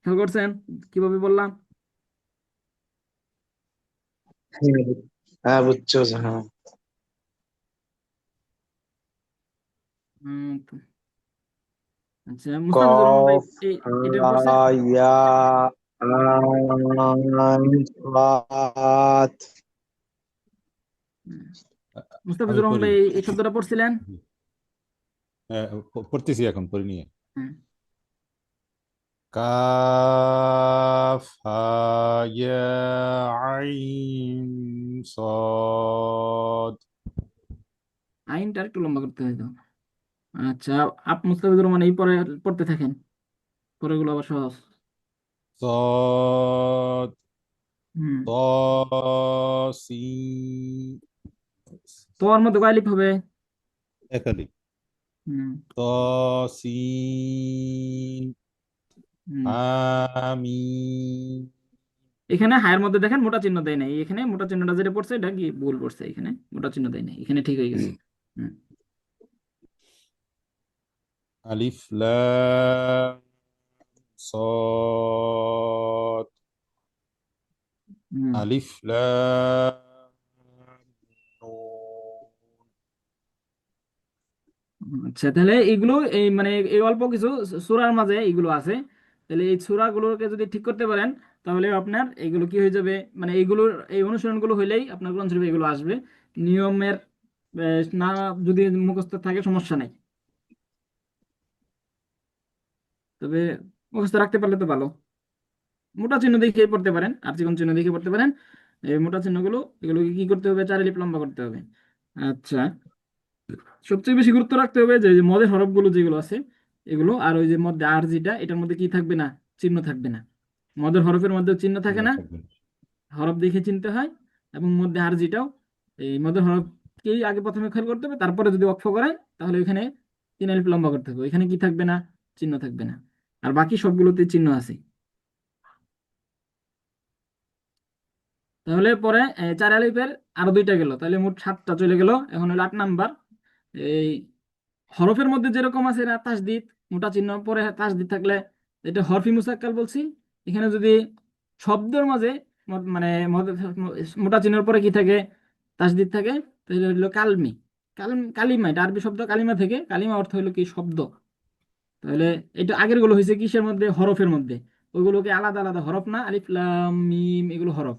খেয়াল করছেন কিভাবে বললাম? হ্যাঁ, হ্যাঁ, বুঝছো, হ্যাঁ। তো আচ্ছা মুস্তাফিজুর রহমান ভাই কফ এটা পড়ছে। ইয়া আইন সাদ। হুম। আমি মুস্তাফিজুর রহমান পড়ি। ভাই এই শব্দটা পড়ছিলেন। হ্যাঁ, পড়তেছি এখন, পড়ি নিয়ে। হ্যাঁ। কাফ হা ইয়া আইন সদ। আইনটা একটু লম্বা করতে হইতো। আচ্ছা, মুস্তাফিজুর রহমান এই পরে পড়তে থাকেন, পরেগুলো আবার সহজ। صاد. হুম। طاسين. তোর মধ্যে কয় আলিফ হবে? একালি। হুম। طاسين. হুম। আমিন। এখানে হায়ের মধ্যে দেখেন মোটা চিহ্ন দেয় নাই, এখানে মোটা চিহ্নটা যেটা পড়ছে এটা কি ভুল পড়ছে, এখানে মোটা চিহ্ন দেয় নাই, এখানে ঠিক হয়ে গেছে। হুম। আলিফ লাম صاد. হুম। আলিফ লাম নুন। আচ্ছা তাহলে এগুলো এই মানে এই অল্প কিছু সূরার মাঝে এগুলো আছে, তাহলে এই সূরাগুলোকে যদি ঠিক করতে পারেন তাহলে আপনার এগুলো কি হয়ে যাবে, মানে এইগুলোর এই অনুশীলনগুলো হইলেই আপনার কোরআন শরীফে এগুলো আসবে। নিয়মের না যদি মুখস্থ থাকে সমস্যা নাই, তবে মুখস্থ রাখতে পারলে তো ভালো। মোটা চিহ্ন দেখে পড়তে পারেন আর চিকন চিহ্ন দেখে পড়তে পারেন। এই মোটা চিহ্নগুলো এগুলোকে কি করতে হবে, 4 এলিফ লম্বা করতে হবে। আচ্ছা, সবচেয়ে বেশি গুরুত্ব রাখতে হবে যে যে মদের হরফগুলো যেগুলো আছে এগুলো, আর ওই যে মধ্যে আর যেটা, এটার মধ্যে কি থাকবে না, চিহ্ন থাকবে না। মদের হরফের মধ্যে চিহ্ন থাকে চিহ্ন না, থাকবে না। হরফ দেখে চিনতে হয়। এবং মধ্যে আর যেটাও, এই মধ্যে হরফকেই আগে প্রথমে খেয়াল করতে হবে, তারপরে যদি অক্ষ করায় তাহলে ওইখানে 3 এলিফ লম্বা করতে হবে, ওইখানে কি থাকবে না, চিহ্ন থাকবে না। আর বাকি সবগুলোতে চিহ্ন আছে। তাহলে পরে 4 আলিফের আরো 2টা গেল, তাহলে মোট 7টা চলে গেল। এখন হলো 8 নাম্বার। এই হরফের মধ্যে যেরকম আছে না তাসদিদ, মোটা চিহ্ন পরে তাসদিদ থাকলে এটা হরফি মুসাক্কাল বলছি। এখানে যদি শব্দের মাঝে মানে মোটা চিহ্নের পরে কি থাকে, তাসদিদ থাকে, তাহলে হলো কালমি। কালিমা, এটা আরবি শব্দ কালিমা থেকে, কালিমা অর্থ হলো কি, শব্দ। তাহলে এটা আগের গুলো হয়েছে কিসের মধ্যে, হরফের মধ্যে। ওইগুলোকে আলাদা আলাদা হরফ না, আলিফ লাম মিম এগুলো হরফ।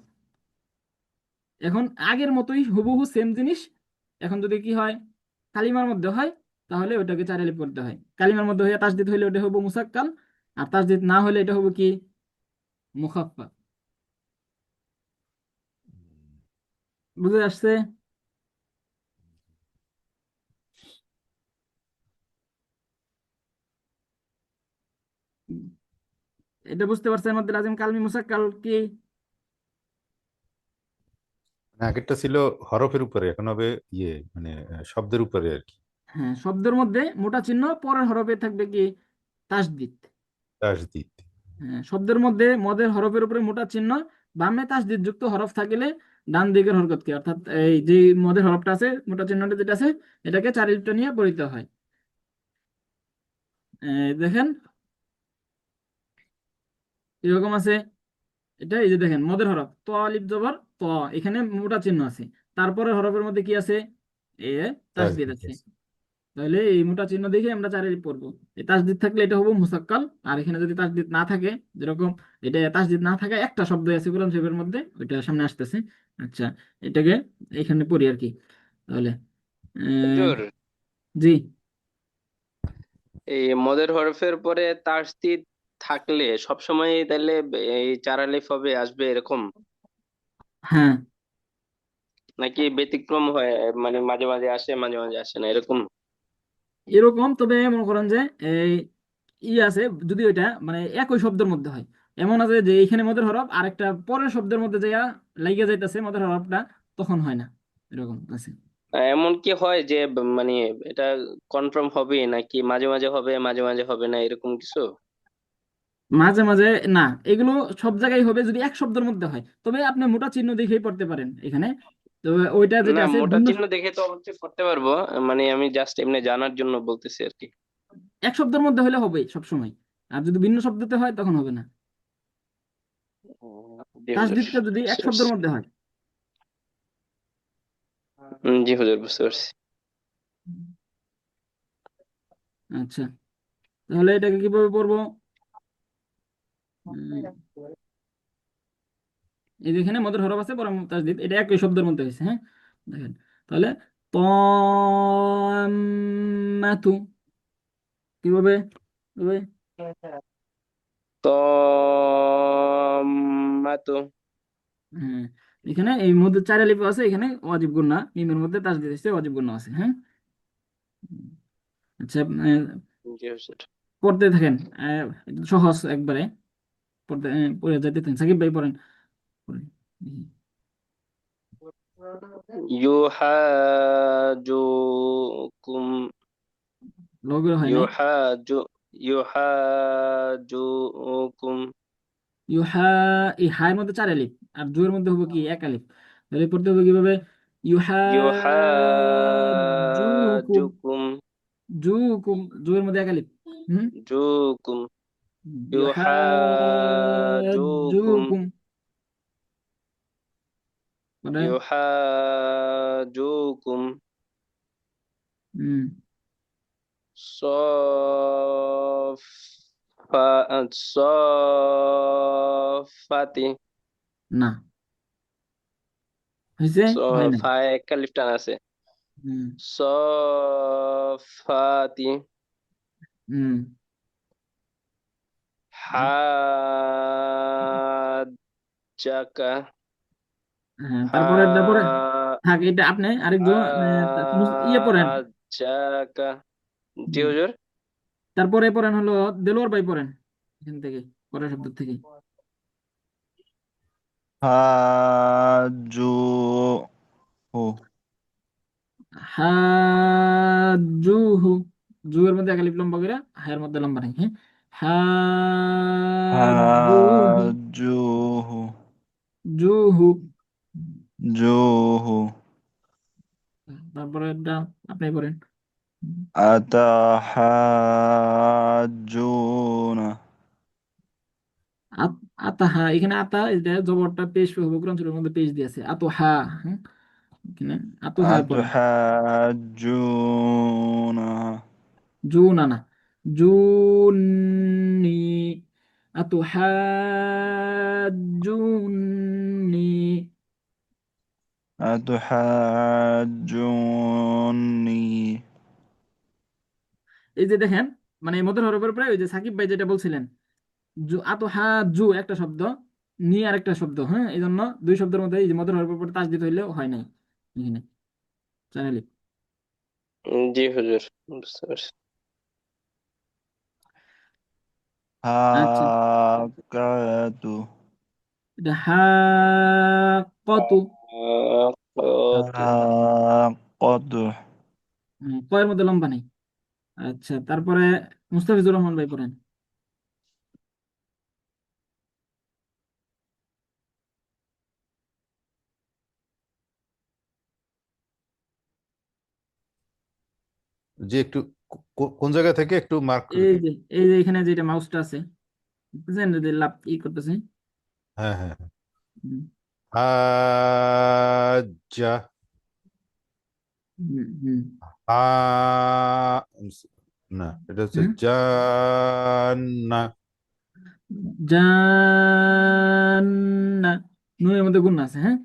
এখন আগের মতোই হুবহু সেম জিনিস। এখন যদি কি হয়, কালিমার মধ্যে হয়, তাহলে ওটাকে 4 আলিফ করতে হয়। কালিমার মধ্যে হয়ে তাসদিদ হইলে ওটা হবো মুসাক্কাল, আর তাসদিদ না হলে এটা হবো কি, মুখাফফা। বুঝে আসছে? এটা বুঝতে পারছেন মধ্যে লাজিম কালমি মুসাক্কাল কি? মানে আগেরটা ছিল হরফের উপরে, এখন হবে ইয়ে মানে শব্দের উপরে আর কি। হ্যাঁ, শব্দের মধ্যে মোটা চিহ্ন, পরের হরফে থাকবে কি, তাসদিদ। তাসদিদ। হ্যাঁ, শব্দের মধ্যে মদের হরফের উপরে মোটা চিহ্ন, বামে তাসদিদ যুক্ত হরফ থাকিলে ডান দিকের হরকত কি, অর্থাৎ এই যে মদের হরফটা আছে, মোটা চিহ্নটা যেটা আছে, এটাকে 4 আলিফটা নিয়ে পড়িতে হয়। দেখেন এরকম আছে। এটা এই যে দেখেন মদের হরফ ত আলিফ জবর ত, এখানে মোটা চিহ্ন আছে। তারপরে হরফের মধ্যে কি আছে, এ তাসদিদ তাসদিদ আছে। আছে। তাহলে এই মোটা চিহ্ন দেখে আমরা 4 আলিফ পড়বো। এই তাসদিদ থাকলে এটা হবো মুসাক্কাল। আর এখানে যদি তাসদিদ না থাকে, যেরকম এটা তাসদিদ না থাকা একটা শব্দ আছে কোরআন শরীফের মধ্যে, ওইটা সামনে আসতেছে। আচ্ছা, এটাকে এখানে পড়ি আর কি। তাহলে আহ, হুজুর, জি। এই মদের হরফের পরে তাসদিদ থাকলে সবসময় তাহলে এই 4 আলিফ হবে আসবে এরকম, হ্যাঁ, নাকি ব্যতিক্রম হয়, মানে মাঝে মাঝে আসে মাঝে মাঝে আসে না এরকম? এরকম। তবে মনে করেন যে এই আছে, যদি ওইটা মানে একই শব্দের মধ্যে হয়, এমন আছে যে এখানে মদের হরফ আর একটা পরের শব্দের মধ্যে যাইয়া লাইগা যাইতেছে মদের হরফটা, তখন হয় না, এরকম আছে। এমন কি হয় যে মানে এটা কনফার্ম হবে নাকি মাঝে মাঝে হবে মাঝে মাঝে হবে না এরকম কিছু? মাঝে মাঝে না, এগুলো সব জায়গায় হবে যদি এক শব্দের মধ্যে হয়। তবে আপনি মোটা চিহ্ন দেখেই পড়তে পারেন এখানে। তবে ওইটা যেটা না, আছে মোটা ভিন্ন, চিহ্ন দেখে তো অবশ্যই করতে পারবো, মানে আমি জাস্ট এমনি জানার জন্য বলতেছি আর কি। এক শব্দের মধ্যে হলে হবে সব সময়। আর যদি ভিন্ন শব্দতে হয় তখন হবে না। জি হুজুর, তাসদিদটা যদি এক বুঝতে পারছি। শব্দের মধ্যে হয়। জি হুজুর, বুঝতে পারছি। আচ্ছা, তাহলে এটাকে কিভাবে পড়বো? উম, এই যেখানে মদের হরফ আছে পরে তাসদিদ, এটা একই শব্দের মধ্যে হয়েছে। হ্যাঁ, দেখেন তাহলে তম্মাতু কিভাবে হবে? তম্মাতু। হ্যাঁ, এখানে এই মধ্যে 4 আলিফ আছে, এখানে ওয়াজিব গুন্না, মিমের মধ্যে তাসদিদ আছে, ওয়াজিব গুন্না আছে। হ্যাঁ, আচ্ছা, জি হুজুর। পড়তে থাকেন। এটা সহজ একবারে, পড়তে পড়ে যেতে থাকেন। সাকিব ভাই পড়েন, পড়েন। ইউহাজুকুম। লগের হয় নাই। ইউহাজু ইউহাজুকুম। ইউহা, এই হায়ের মধ্যে 4 আলিফ, আর জুয়ের মধ্যে হবে কি 1 আলিফ। তাহলে পড়তে হবে কিভাবে, ইউহাজুকুম, ইউহাজুকুম। জুকুম, জুয়ের মধ্যে 1 আলিফ। হুম, জুকুম। ইউহাজুকুম। ইউহাজুকুম, মানে ইউহাজুকুম। হুম, সফা সফাতি। না, হয়েছে, হয় নাই। ফায় একালিফ টান আছে। হুম, সফাতি। হুম, হাজ্জাকা। হ্যাঁ, তারপরে হা থাক, এটা আপনি আরেকজন ইয়ে পড়েন। হাজাকা। জি হুম, হুজুর। তারপরে পড়েন হলো দেলোয়ার ভাই পড়েন এখান থেকে, পরের শব্দ থেকে। হাজু হু হাজুহু, জু এর মধ্যে এক আলিফ লম্বা করে, হায়ের মধ্যে লম্বা নাই, হ্যাঁ। হাজুহু, হাজুহু জুহু। জুহু তারপরে আপনি পড়েন। আতাহাজুনা আতাহা, এখানে আতা এটা জবরটা পেশ হবে, কোরআন শরীফের মধ্যে পেশ দিয়েছে আতুহা। হ্যাঁ, এখানে আতুহা পড়েন। আতুহাজুনা জুনা না, জুনি, আতুহাজুনি। আতুহাজুনি এই যে দেখেন, মানে এই মধ্যে হরফের পরে ওই যে সাকিব ভাই যেটা বলছিলেন, জু আতুহাজু একটা শব্দ, নি আর একটা শব্দ, হ্যাঁ, এই জন্য দুই শব্দের মধ্যে এই যে মধ্যে হরফের পরে তাসদিদ হইলেও হয় নাই এখানে, চ্যানেলে। জি হুজুর, বুঝতে পারছি। আচ্ছা, হাকাতু এটা হাক্কাতু। কত। হাক্কাতু কয়ের মধ্যে লম্বা নেই। আচ্ছা, তারপরে মুস্তাফিজুর রহমান ভাই পড়েন। যে একটু কোন জায়গা থেকে একটু মার্ক করে এই দিন। যে এই যে এখানে যেটা মাউসটা আছে, বুঝছেন, যে লাভ ই করতেছে। হ্যাঁ হ্যাঁ। হুম, হাজা হুম, হুম, হা না, এটা হচ্ছে হুম। জান্না। জান্না, নুনের মধ্যে গুণ আছে, হ্যাঁ,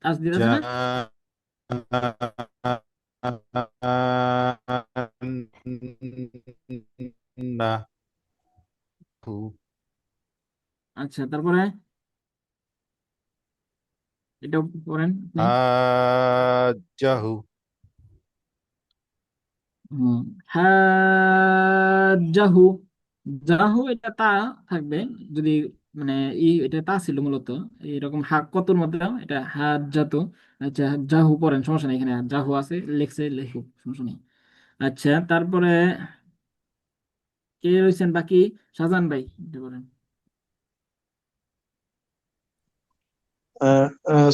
তাসদিদ আছে না। জান্নাহ। আচ্ছা, তারপরে এটা পড়েন আপনি। হাজাহু। হুম, হাজ্জাহু, জাহু এটা তা থাকবে যদি, মানে এটা তা ছিল মূলত, এরকম হাক কতর মধ্যে এটা হাজ্জাতু। আচ্ছা, জাহু পড়েন, সমস্যা নেই, এখানে জাহু আছে, লেখছে লেখুক, সমস্যা নেই। আচ্ছা, তারপরে কে রয়েছেন বাকি? শাহজাহান ভাই, এটা বলেন।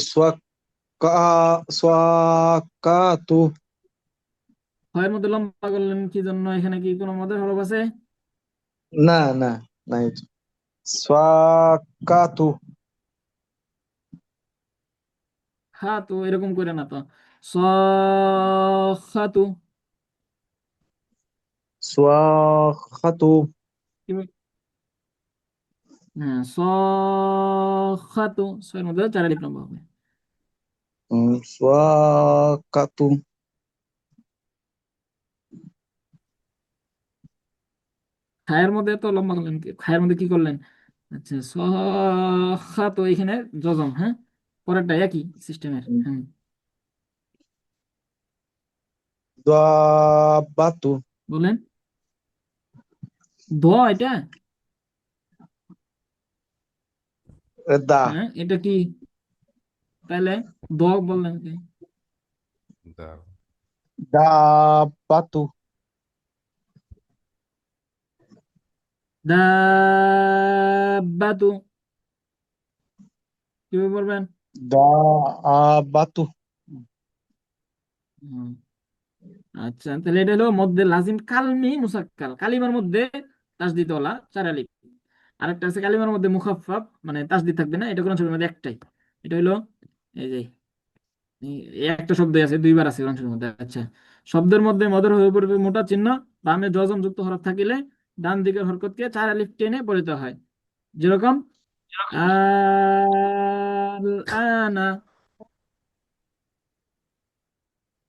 সোয়াকা সোয়াকাতু। ছয়ের মধ্যে লম্বা করলেন কি জন্য? এখানে কি কোনো মধ্যে হরফ আছে? না না, নাই। সোয়াকাতু। হ্যাঁ, তো এরকম করে না তো, সখাতু। সোয়াখাতু। হ্যাঁ, সখাতু, ছয়ের মধ্যে চার আলিফ লম্বা হবে। সোয়াকাতু। খায়ের মধ্যে তো লম্বা করলেন, খায়ের মধ্যে কি করলেন? আচ্ছা, সখাতু, এখানে জজম, হ্যাঁ, পরেরটা একই সিস্টেমের, হ্যাঁ। দাবাতু। বলেন, দ এটা, দা। হ্যাঁ, এটা কি তাহলে? দ বললেন কি? দাবাতু। দাব্বাতু, কিভাবে বলবেন? দাবাতু। হুম, আচ্ছা, তাহলে এটা হলো মধ্যে লাজিম কালমি মুসাক্কাল, কালিমার মধ্যে তাসদিদ ওয়ালা চার আলিফ। আরেকটা আছে কালিমার মধ্যে মুখাফফাফ, মানে তাসদিদ থাকবে না, এটা কোরআন শরীফের মধ্যে একটাই। এটা হলো এই যে এই একটা শব্দই আছে, দুইবার আছে কোরআন শরীফের মধ্যে। আচ্ছা, শব্দের মধ্যে মদের হয়ে পড়বে মোটা চিহ্ন, বামে জজম যুক্ত হরফ থাকিলে ডান দিকের হরকতকে চার আলিফ টেনে পড়িতে হয়। যেরকম আল আনা,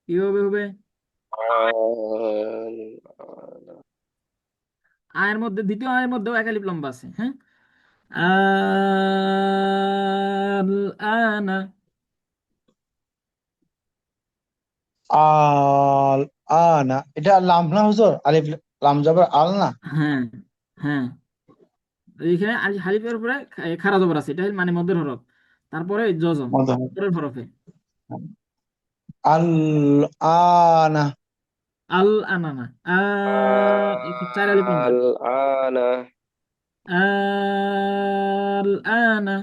কিভাবে হবে? আয়ের মধ্যে, দ্বিতীয় আয়ের মধ্যেও এক আলিফ লম্বা আছে, হ্যাঁ। আল আনা, আল আনা, এটা লাম না হুজুর? আলিফ লাম জবর আল না? হ্যাঁ, হ্যাঁ, এইখানে হালিফের উপরে খাড়া জবর আছে, এটা মানে মধ্যের হরফ, তারপরে জজম মদ পরের হরফে। আল আনা। আল আনানা চার আলিফ লম্বা। আল আনা আল আনা।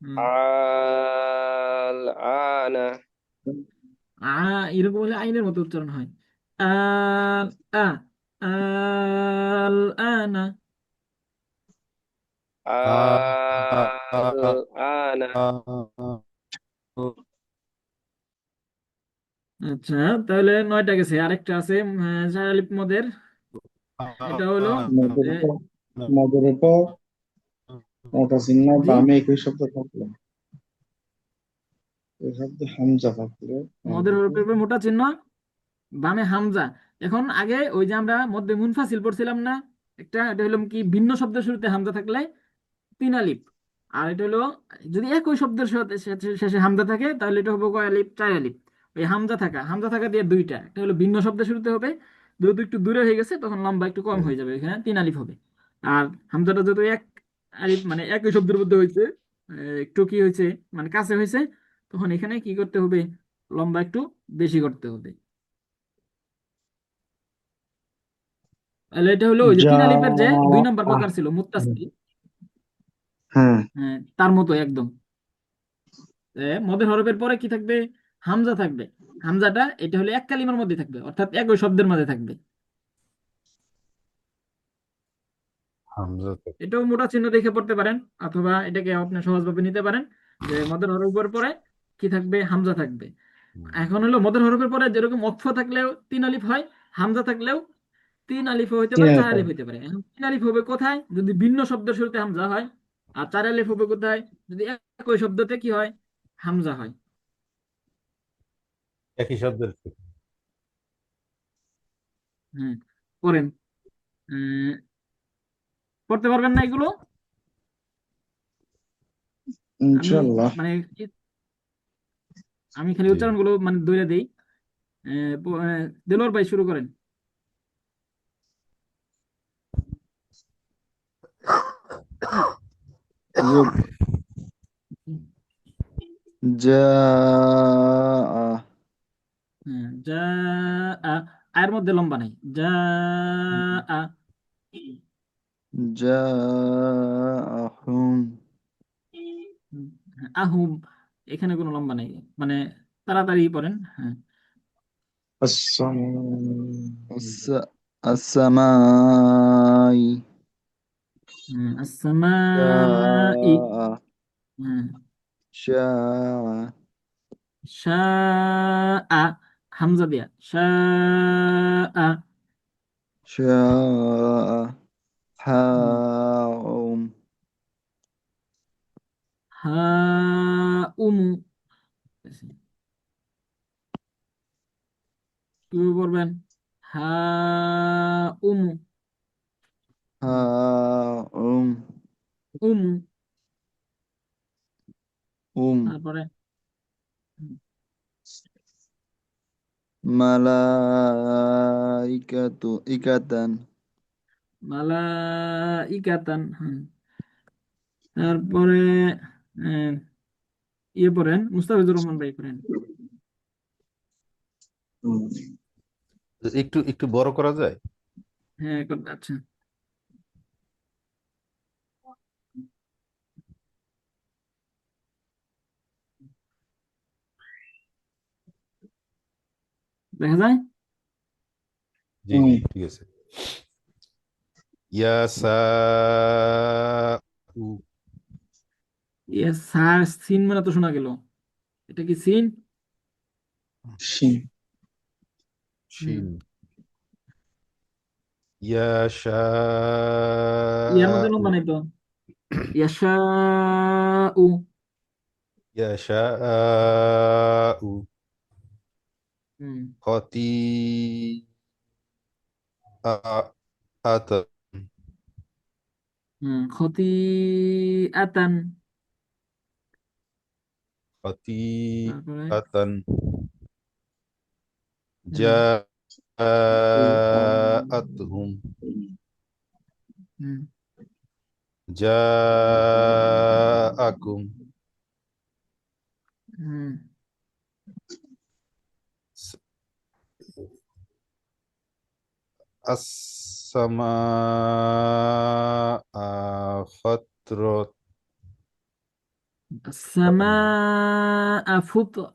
হুম। আল আনা আ এরকম হলে আইনের মতো উচ্চারণ হয়। আল আ আল আনা। আল আনা আচ্ছা, তাহলে 9টা গেছে, আরেকটা আছে চার আলিফ মদের। এটা হলো মদের এ, উপর, মদের উপর মোটা চিহ্ন জি, বামে একই শব্দ থাকলে, এই শব্দে হামজা থাকলে মদের হরফের উপর মোটা চিহ্ন, বামে হামজা। এখন আগে ওই যে আমরা মধ্যে মুনফাসিল পড়ছিলাম না, একটা, এটা হলো কি ভিন্ন শব্দের শুরুতে হামজা থাকলে 3 আলিফ। আর এটা হলো যদি একই শব্দের শেষে হামজা থাকে তাহলে এটা হবে কয় আলিফ? 4 আলিফ। ওই হামজা থাকা দিয়ে দুইটা, একটা হলো ভিন্ন শব্দের শুরুতে হবে, যেহেতু একটু দূরে হয়ে গেছে তখন লম্বা একটু কম হয়ে যাবে, এখানে 3 আলিফ হবে। আর হামজাটা যেহেতু এক আলিফ মানে একই শব্দের মধ্যে হয়েছে, একটু কি হয়েছে মানে কাছে হয়েছে, তখন এখানে কি করতে হবে? লম্বা একটু বেশি করতে হবে। তাহলে এটা হলো ওই যে যা 3 আলিফের যে 2 নম্বর প্রকার ছিল মুত্তাসিল, হ্যাঁ। হ্যাঁ তার মতো একদম। মদের হরফের পরে কি থাকবে? হামজা থাকবে। হামজাটা এটা হলো এক কালিমার মধ্যে থাকবে, অর্থাৎ একই শব্দের মাঝে থাকবে। হামজা তো। এটাও মোটা চিহ্ন দেখে পড়তে পারেন, অথবা এটাকে আপনি সহজভাবে নিতে পারেন যে মদের হরফের পরে কি থাকবে? হামজা থাকবে। হুম। এখন হলো মদের হরফের পরে যেরকম ওয়াকফ থাকলেও 3 আলিফ হয়, হামজা থাকলেও 3 আলিফ হইতে তিন পারে, চার আলিফ। আলিফ হইতে পারে। এখন 3 আলিফ হবে কোথায়? যদি ভিন্ন শব্দের শুরুতে হামজা হয়। আর 4 আলিফ হবে কোথায়? যদি একই শব্দতে কি হয়? হামজা হয়। একই শব্দের হ্যাঁ, পড়েন। পড়তে পারবেন না এগুলো? আমি ইনশাল্লাহ। মানে আমি খালি জি। উচ্চারণগুলো মানে ধরে দেই। দেলোয়ার ভাই শুরু করেন। যা আ, আয়ের মধ্যে লম্বা নাই। যা আ, জাআহুম আহুম, এখানে কোনো লম্বা নাই, মানে তাড়াতাড়ি পড়েন। হ্যাঁ, الس- السماء আসসামাই। شاء হ্যাঁ, شاء শাআ, হামজা দিয়া শাআ। شاء হুম, حاؤم হাউমু, কিভাবে পড়বেন? হাউমু, حاؤم উমু, أم তারপরে ملائكة إكة মালাইকাতান। হ্যাঁ, তারপরে আহ, ইয়ে পড়েন, মুস্তাফিজুর রহমান ভাই পড়েন। একটু একটু বড় করা যায়? হ্যাঁ, আচ্ছা, দেখা যায়। জি জি ঠিক আছে। ইয়াসাউ। ইয়ে স্যার, সিন মানে তো শোনা গেল, এটা কি সিন? শিন। হুম, শিন। ইয়ার মধ্যে ইয়াশাউ। লম্বা নাই তো। ইয়াশাউ। ইয়াশাউ। হুম, আত। হুম, খতি আতান। তারপরে খতিআতান হুম জাআতহুম হুম জাআকুম হুম السماء فطرت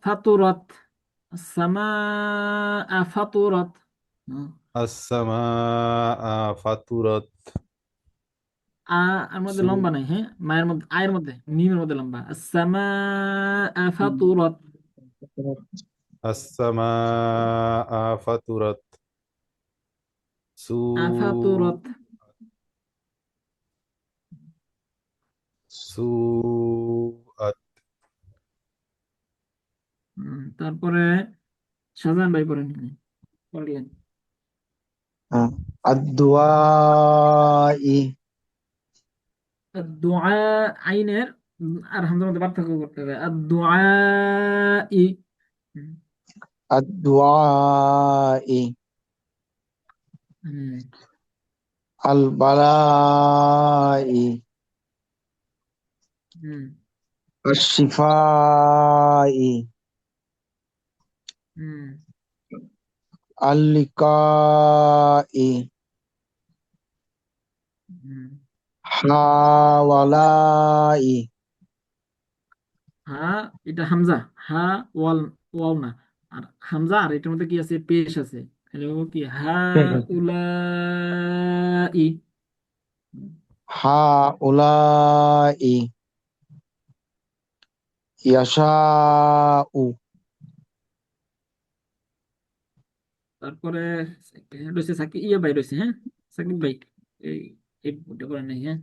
فطرت السماء فطرت السماء فطرت আ এর মধ্যে সু লম্বা নাই, হ্যাঁ, মায়ের মধ্যে, আয়ের মধ্যে, মিমের মধ্যে লম্বা। السماء فطرت السماء فطرت سو أفطرت سوءت তারপরে শাহজাহান ভাই পড়েন, পড়লেন। আদ-দুআই দোয়া, আইনের আর হামজার মধ্যে পার্থক্য করতে হবে। আর দোয়া ই আদ-দুআই হুম আল-বালাই হুম আশ-শিফাই হুম আল-লিকাই হুম হাওয়ালাই হা, এটা হামজা, হা ওয়াল, ওয়াও না। আর হামজা, আর এটার মধ্যে কি আছে, পেশ আছে। তাহলে ও কি হা উলাই। হাউলাই ইয়াশাউ তারপরে রয়েছে সাকিব, ইয়ে ভাই রয়েছে, হ্যাঁ, সাকিব ভাই, এই এই ওটা করে নেই, হ্যাঁ।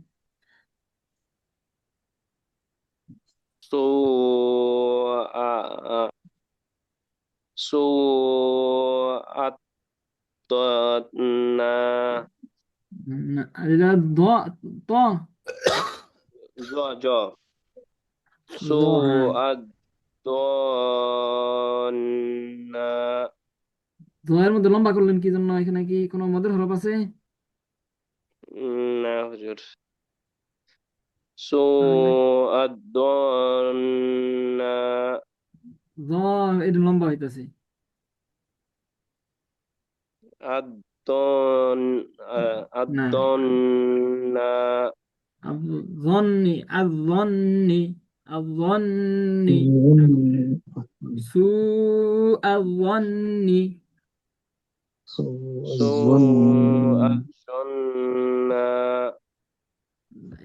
سوء سوءت না, আর এটা দ, ত, জ জ, হ্যাঁ। سوءت জয়ের মধ্যে লম্বা করলেন কি জন্য? এখানে কি কোনো মদের হরফ আছে? না হুজুর। তাহলে سوءت জ, এটা লম্বা হইতেছে। الضن না, الضن الظني الظني الظني سوء الظن سوء الظن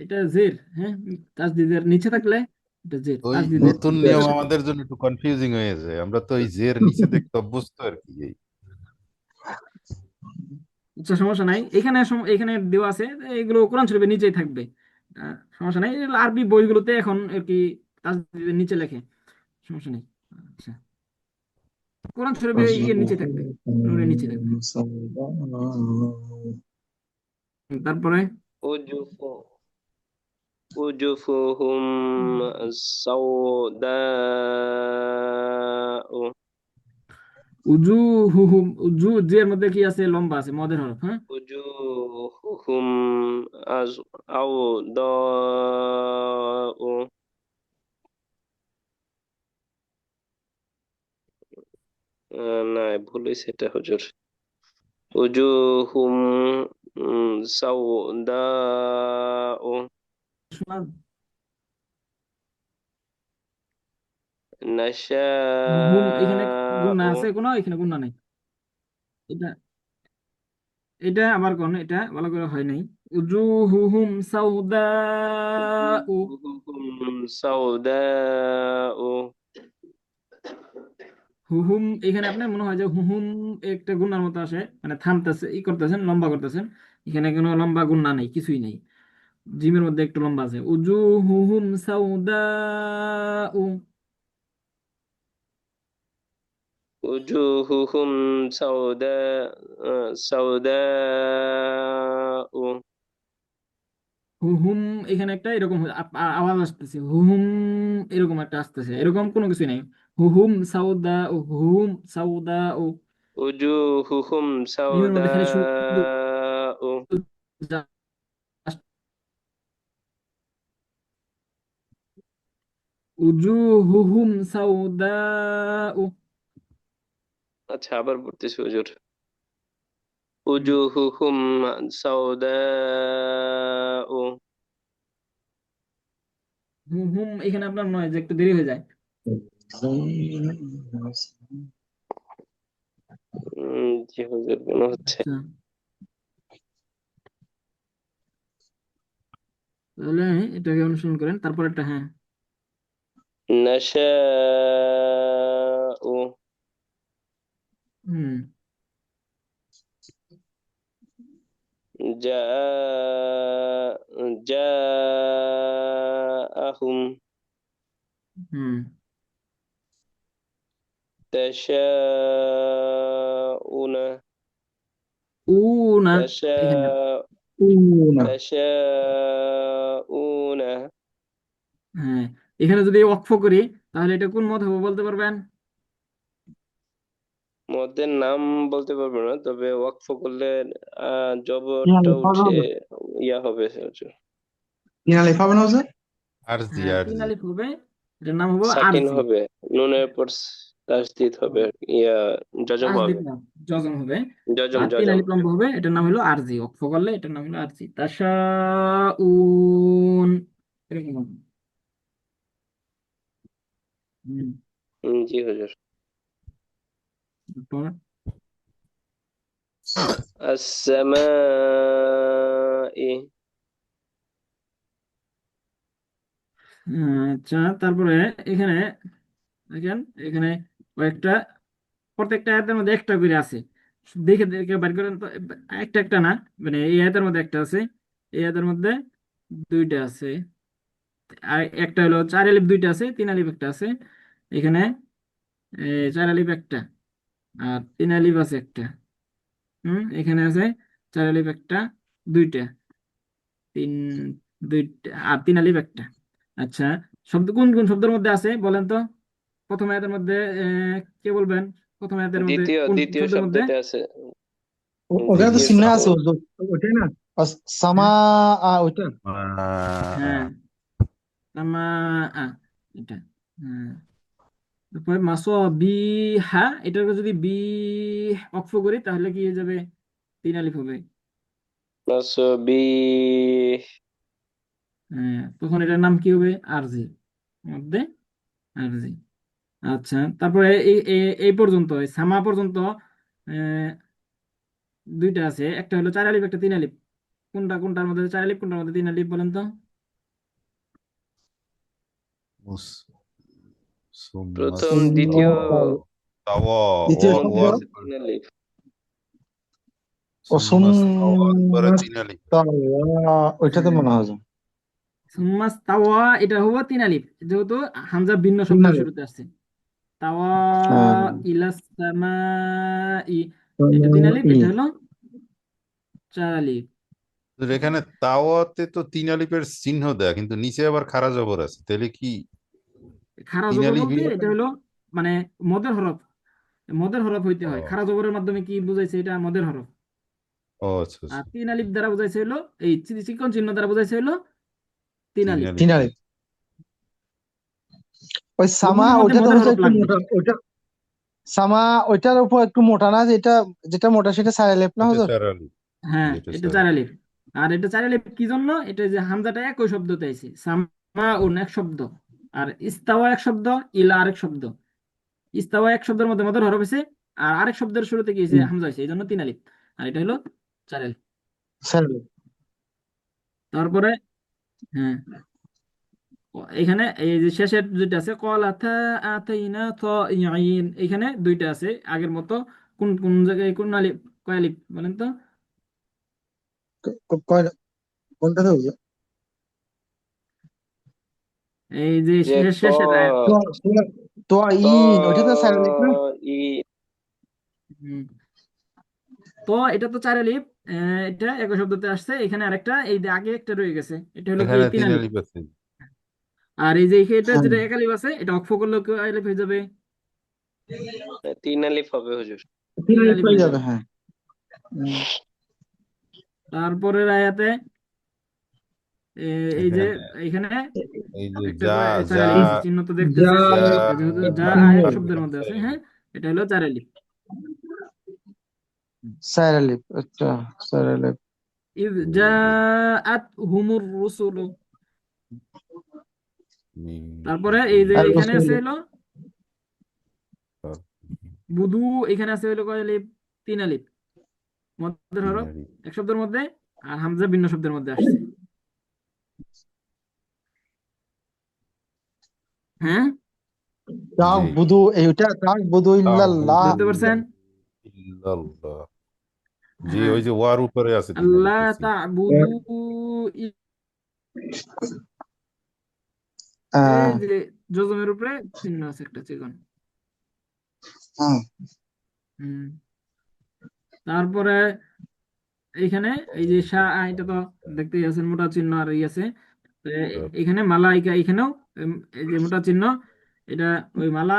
এটা জের, হ্যাঁ, তাসদিদের নিচে থাকলে এটা জের, ওই তাসদিদের। নতুন নিয়ম আমাদের জন্য একটু কনফিউজিং হয়ে যায়, আমরা তো ওই জের নিচে দেখতে অভ্যস্ত আর কি। এই আচ্ছা, সমস্যা নাই, এখানে এখানে দেওয়া আছে, এগুলো কোরআন শরীফের নিচেই থাকবে। সমস্যা নাই, এগুলো আরবি বইগুলোতে এখন আর কি তাসদিদের নিচে লেখে, সমস্যা নেই। আচ্ছা, কোরআন শরীফের ইয়ের নিচে থাকবে, নূরের নিচে থাকবে। তারপরে وجوه وجوههم سوداء উজুহুহুম, উজু এর মধ্যে কি আছে, লম্বা আছে, মদের হরফ, হ্যাঁ। وجوههم سوداء না ভুল হয়েছে এটা হুজুর। وجوههم سوداء শোনা, হুম, এখানে গুণা نشاء আছে কোনো? এখানে গুণা নেই। এটা, এটা আবার কোন, এটা ভালো করে হয় নাই। উজুহুহুম সাউদাউ, وجوههم سوداء হুহুম, এখানে আপনার মনে হয় যে হুহুম একটা গুণার মতো আসে, মানে থামতেছে, ই করতেছেন, লম্বা করতেছেন। এখানে কোনো লম্বা গুণা নেই, কিছুই নেই। জিমের মধ্যে একটু লম্বা আছে। উজুহুহুম সাউদাউ, وجوههم سوداء হুম, এখানে একটা এরকম আওয়াজ আসতেছে, হুম, এরকম একটা আসতেছে, এরকম কোনো কিছু নেই। হুম সাউদা ও, হুম সাউদা ও, উজুহুহুম মিমের মধ্যে খালি শুধু সাওদাউ। just উজুহুহুম সাউদা ও। আচ্ছা, আবার পড়তেছি হুজুর। হুম উজুহুহুম সাওদাউ। হুম, এখানে আপনার নয় যে একটু দেরি হয়ে যায়। জি হুজুর, মনে হচ্ছে। আচ্ছা, তাহলে এটাকে অনুসরণ করেন, তারপর একটা হ্যাঁ। নাশাউ। হুম জা জাআহুম হুম তাশাউনা উ না, তাশা এখানে না তাশাউনা। হ্যাঁ, এখানে যদি ওয়াকফ করি তাহলে এটা কোন মত হবে বলতে পারবেন? মদের নাম বলতে পারবো না, তবে ওয়াকফ করলে জবরটা উঠে ইয়া হবে হুজুর। তিন আলিফ হবে না হুজুর? আরজি হ্যাঁ, তিন আরজি। আলিফ হবে, এটার নাম হবে সাকিন আরজি। হবে, নুনের পর তাসদিদ হবে, ইয়া জজম তাসদিদ হবে। না, যজম হবে। জজম আর তিন জজম। আলিফ লম্বা হবে, এটার নাম হলো আরজি। ওয়াকফ করলে এটার নাম হলো আরজি, তাশাউন, এরকম হবে। হুম, জি হুজুর। তারপর আসসামাই। আচ্ছা, তারপরে এখানে দেখেন, এখানে কয়েকটা, প্রত্যেকটা আয়াতের মধ্যে একটা করে আছে, দেখে দেখে বের করেন তো। একটা একটা না, মানে এই আয়াতের মধ্যে একটা আছে, এই আয়াতের মধ্যে দুইটা আছে, আর একটা হলো চার আলিফ, দুইটা আছে, তিন আলিফ একটা আছে এখানে। চার আলিফ একটা, আর তিন আলিফ আছে একটা। এখানে আছে চার আলিফ একটা, দুইটা, তিন, দুইটা আর তিন আলিফ একটা। আচ্ছা, শব্দ কোন কোন শব্দের মধ্যে আছে বলেন তো? প্রথম আয়াতের মধ্যে কে বলবেন? প্রথম আয়াতের মধ্যে দ্বিতীয় কোন দ্বিতীয় শব্দের মধ্যে? শব্দতে আছে। ওখানে তো দ্বিতীয় দ্বিতীয় চিহ্ন শব্দ। আছে হুজুর, ওইটাই না? সামা হ্যাঁ ওইটা। হ্যাঁ, তামা আ, এটা। হ্যাঁ, তারপরে মাসো বি, হা, এটাকে যদি বি অক্ষ করি তাহলে কি হয়ে যাবে? তিন আলিফ হবে। তাসবিহ। হ্যাঁ, তখন এটার নাম কি হবে? আরজি, মধ্যে আরজি। আচ্ছা, তারপরে এই এই এই পর্যন্ত, এই সামা পর্যন্ত আহ, দুইটা আছে, একটা হলো চার আলিফ, একটা তিন আলিফ। কোনটা কোনটার মধ্যে চার আলিফ, কোনটার মধ্যে তিন আলিফ বলেন তো? সুম্মাস প্রথম দ্বিতীয় তাওয়া দ্বিতীয় ওয়া শব্দ মধ্যে ওয়ার আছে তিন আলিফ। সুম্মাস তাওয়ার পরে অসুম্মাস তিন আলিফ। ওইটাতে হ্যাঁ, মনে হয় যে সুম্মা তাওয়া, এটা হবো তিন আলিফ, যেহেতু হামজা ভিন্ন তিন শব্দের আলিফ। শুরুতে আসছে। তাওয়া হ্যাঁ, ইলাস সামাই, এটা তিন আলিফ, এটা হলো চার আলিফ। তো এখানে তাওয়াতে তো তিন আলিফের চিহ্ন দেয়া, কিন্তু নিচে আবার খাড়া জবর আছে, তাহলে কি খাড়া তিন জবর আলিফই বলতে হবে? এটা হলো মানে মদের হরফ, মদের হরফ হইতে হয়। ও খাড়া জবরের মাধ্যমে কি বুঝাইছে? এটা মদের হরফ। ও আচ্ছা আর আচ্ছা। তিন আলিফ দ্বারা বুঝাইছে হলো, এই চিকন চিহ্ন দ্বারা বুঝাইছে হলো তিন তিন আলিফ। আলিফ। তিন আলিফ। ওই সামা ওগুলোর মধ্যে ওইটা তো মদের হুজুর হরফ একটু লাগবে। মোটা, ওইটা সামা ওইটার উপর একটু মোটা না, যেটা যেটা মোটা সেটা সারা লেপ না এটা হুজুর? চার আলিফ। হ্যাঁ, এটা এটা চার চার আলিফ। আলিফ। আর এটা চার আলিফ কি জন্য? এটা যে হামজাটা একই শব্দতে আছে, সামা উন এক শব্দ, আর ইস্তাওয়া এক শব্দ, ইলা আরেক শব্দ। ইস্তাওয়া এক শব্দের মধ্যে মদের হরফ আছে, আর আরেক শব্দের শুরুতে কি হয়েছে? হুম, হামজা হয়েছে, এই জন্য তিন আলিফ। আর এটা হলো চার আলিফ। সারা লেপ। তারপরে হ্যাঁ, এখানে এই যে শেষের যেটা আছে, কলাথা আতাইনা তাইয়িন, এখানে দুইটা আছে আগের মতো। কোন কোন জায়গায় কোন আলিফ, কয় আলিফ বলেন তো? কোনটাতে হুজুর? এই যে যে শেষের আয়াত। তো তো ত ইন ওইটা তো সারা লেপ না? ই। হুম, তো এটা তো চার আলিফ, এটা একই শব্দতে আসছে। এখানে আরেকটা এই যে আগে একটা রয়ে গেছে, এটা হলো কি এখানে তিন তিন আলিফ। আলিফ আছে। আর এই যে এটা হ্যাঁ, যেটা এক আলিফ আছে, এটা অক্ষ করলে কয় আলিফ হয়ে যাবে? 3 আলিফ হবে হুজুর। তিন 3 আলিফ আলিফ হয়ে হয়ে যাবে, যাবে। হ্যাঁ। হুম, তারপরের আয়াতে এই যে এখানে এখানে এই যে একটা যা চার যা আলিফ চিহ্ন তো দেখতেছেন, যা যেহেতু যা হারফ আয়াত হারফ শব্দের মধ্যে আছে, হ্যাঁ, এটা হলো চার আলিফ। চার আলিফ, আচ্ছা, চার আলিফ। ইয জাআত হুমুর রুসুলু। তারপরে এই যে আর এখানে রসুল, আছে হলো বুদু, এখানে আছে হলো কয় আলিফ? 3 আলিফ মধ্যের হরফ এক শব্দের মধ্যে, আর হামজা ভিন্ন শব্দের মধ্যে আসছে। হ্যাঁ, জি বুধু, এইটা বুধু ইল্লাল্লাহ। ধরতে পারছেন? ইল্লাল্লাহ। জি, হ্যাঁ, ওই যে ওয়ার উপরে আছে তিন আলিফ আল্লাহ দেখছি। তা'বুদু, এই যে জজমের উপরে চিহ্ন আছে একটা চিকন। হ্যাঁ, হুম। তারপরে এইখানে এই যে এটা তো দেখতেই আছেন, মোটা চিহ্ন আর ই আছে। তো এখানে মালাইকা, এখানেও এই যে মোটা চিহ্ন, এটা ওই মালা,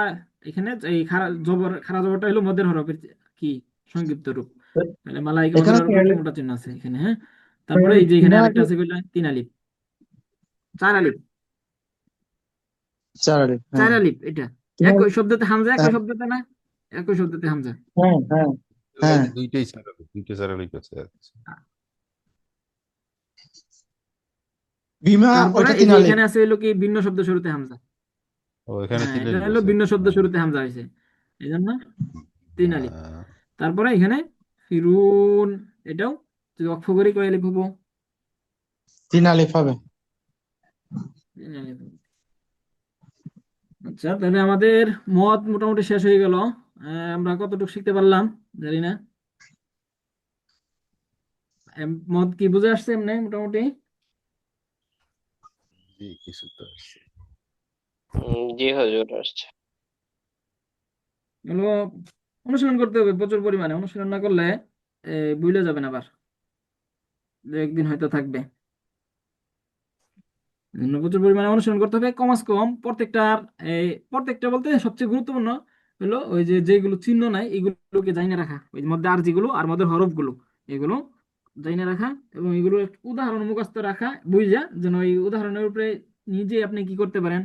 এখানে এই খারা জবরটা হলো মধ্যের হরফের কি সংক্ষিপ্ত রূপ। তাহলে মালাইকা মধ্যের এখানে চার হরফের একটা আলিফ, মোটা চিহ্ন আছে এখানে, হ্যাঁ। চার তারপরে আলিফ, এই যে তিন এখানে আরেকটা আলিফ, আছে কইলা 3 আলিফ, 4 আলিফ, চার আলিফ, 4 হ্যাঁ। আলিফ। এটা তিন একই আলিফ, শব্দতে হামজা, একই হ্যাঁ, শব্দতে না, একই শব্দতে হামজা। হ্যাঁ, হ্যাঁ, এই হ্যাঁ। যে দুইটাই চার আলিফ, দুইটা চার আলিফ আছে। আচ্ছা। বিমা, তারপরে ওইটা এই তিন যে আলিফ। এখানে আছে হলো কি ভিন্ন শব্দ শুরুতে হামজা। ও এখানে হ্যাঁ, তিন এটা আলিফ হলো আছে। ভিন্ন শব্দ শুরুতে হামজা হয়েছে, এই জন্য 3 আলিফ। আহ, তারপরে এখানে ফিরুন, এটাও যদি অক্ষ করি কয় আলিফ হবো? তিন আলিফ হবে। 3 আলিফ হবে। আচ্ছা, তাহলে আমাদের মত মোটামুটি শেষ হয়ে গেল। আমরা কতটুকু শিখতে পারলাম জানি না। মত কি বুঝে আসছে এমনি মোটামুটি? জি কিছু তো আছে। জি হুজুর আসছে। এগুলো অনুশীলন করতে হবে প্রচুর পরিমাণে, অনুশীলন না করলে ভুলে যাবেন আবার, 1 দিন হয়তো থাকবে। এজন্য প্রচুর পরিমাণে অনুশীলন করতে হবে, কমাস কম প্রত্যেকটার। প্রত্যেকটা বলতে সবচেয়ে গুরুত্বপূর্ণ হলো ওই যে যেগুলো চিহ্ন নাই এগুলোকে জাইনে রাখা, ওই যে মধ্যে আর যেগুলো আর মধ্যে হরফগুলো, এগুলো জাইনে রাখা, এবং এগুলো উদাহরণ মুখস্থ রাখা, বুঝা যেন এই উদাহরণের উপরে নিজে আপনি কি করতে পারেন,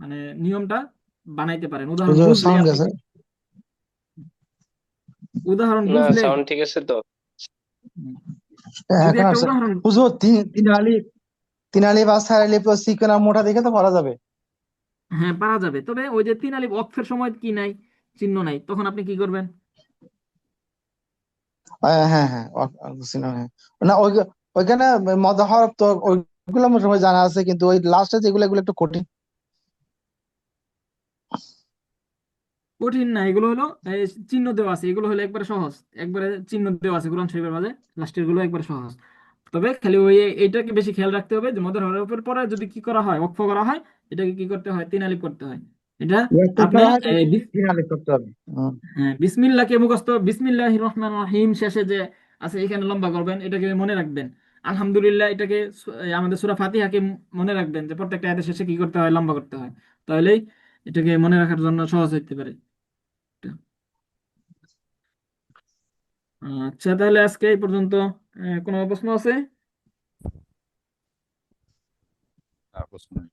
মানে নিয়মটা বানাইতে পারেন। উদাহরণ বুঝলে সাউন্ড আপনি, গেছে। উদাহরণ না, বুঝলে, সাউন্ড ঠিক আছে তো? হুম, হ্যাঁ, যদি এখন একটা আসছে। উদাহরণ, হুজুর, তিন আলিফ, তিন আলিফ আর চার আলিফ চিকন আর মোটা দেখে তো পারা যাবে। হ্যাঁ, পারা যাবে। তবে ওই যে 3 আলিফ অক্ষের সময় কি নাই, চিহ্ন নাই, তখন আপনি কি করবেন? হ্যাঁ, হ্যাঁ, চিহ্ন, হ্যাঁ। না, ওইখানে মধ্যে হরফ তো ওইগুলো আমার সময় জানা আছে, কিন্তু ওই লাস্টে যেগুলো, এগুলো একটু কঠিন। কঠিন না, এগুলো হলো চিহ্ন দেওয়া আছে, এগুলো হলো একবারে সহজ, একবারে চিহ্ন দেওয়া আছে কোরআন শরীফের মাঝে, লাস্টের গুলো একবারে সহজ। তবে খালি ওই এইটাকে বেশি খেয়াল রাখতে হবে যে মদের হরফের পরে যদি কি করা হয়, ওয়াকফ করা হয়, এটাকে কি করতে হয়? 3 আলিফ করতে হয়। এটা ওয়াক্ত আপনি করা হয় তো তিন আলিফ করতে হবে। হ্যাঁ, বিসমিল্লাহকে মুখস্থ, বিসমিল্লাহির রহমানির রহিম শেষে যে আছে এখানে লম্বা করবেন, এটাকে মনে রাখবেন। আলহামদুলিল্লাহ, এটাকে আমাদের সূরা ফাতিহাকে মনে রাখবেন যে প্রত্যেকটা আয়াতের শেষে কি করতে হয়? লম্বা করতে হয়। তাহলেই এটাকে মনে রাখার জন্য সহজ হতে পারে। আচ্ছা, তাহলে আজকে এই পর্যন্ত। কোনো প্রশ্ন আছে? আর প্রশ্ন নেই।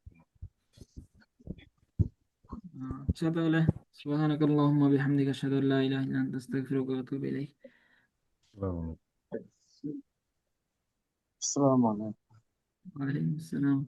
আচ্ছা, তাহলে সুবহানাকাল্লাহুম্মা বিহামদিকা আশহাদু আল্লা ইলাহা ইল্লা আনতা আস্তাগফিরুকা ওয়া আতুবু ইলাইক। আসসালামু আলাইকুম। আসসালামু আলাইকুম। ওয়া আলাইকুম আসসালাম।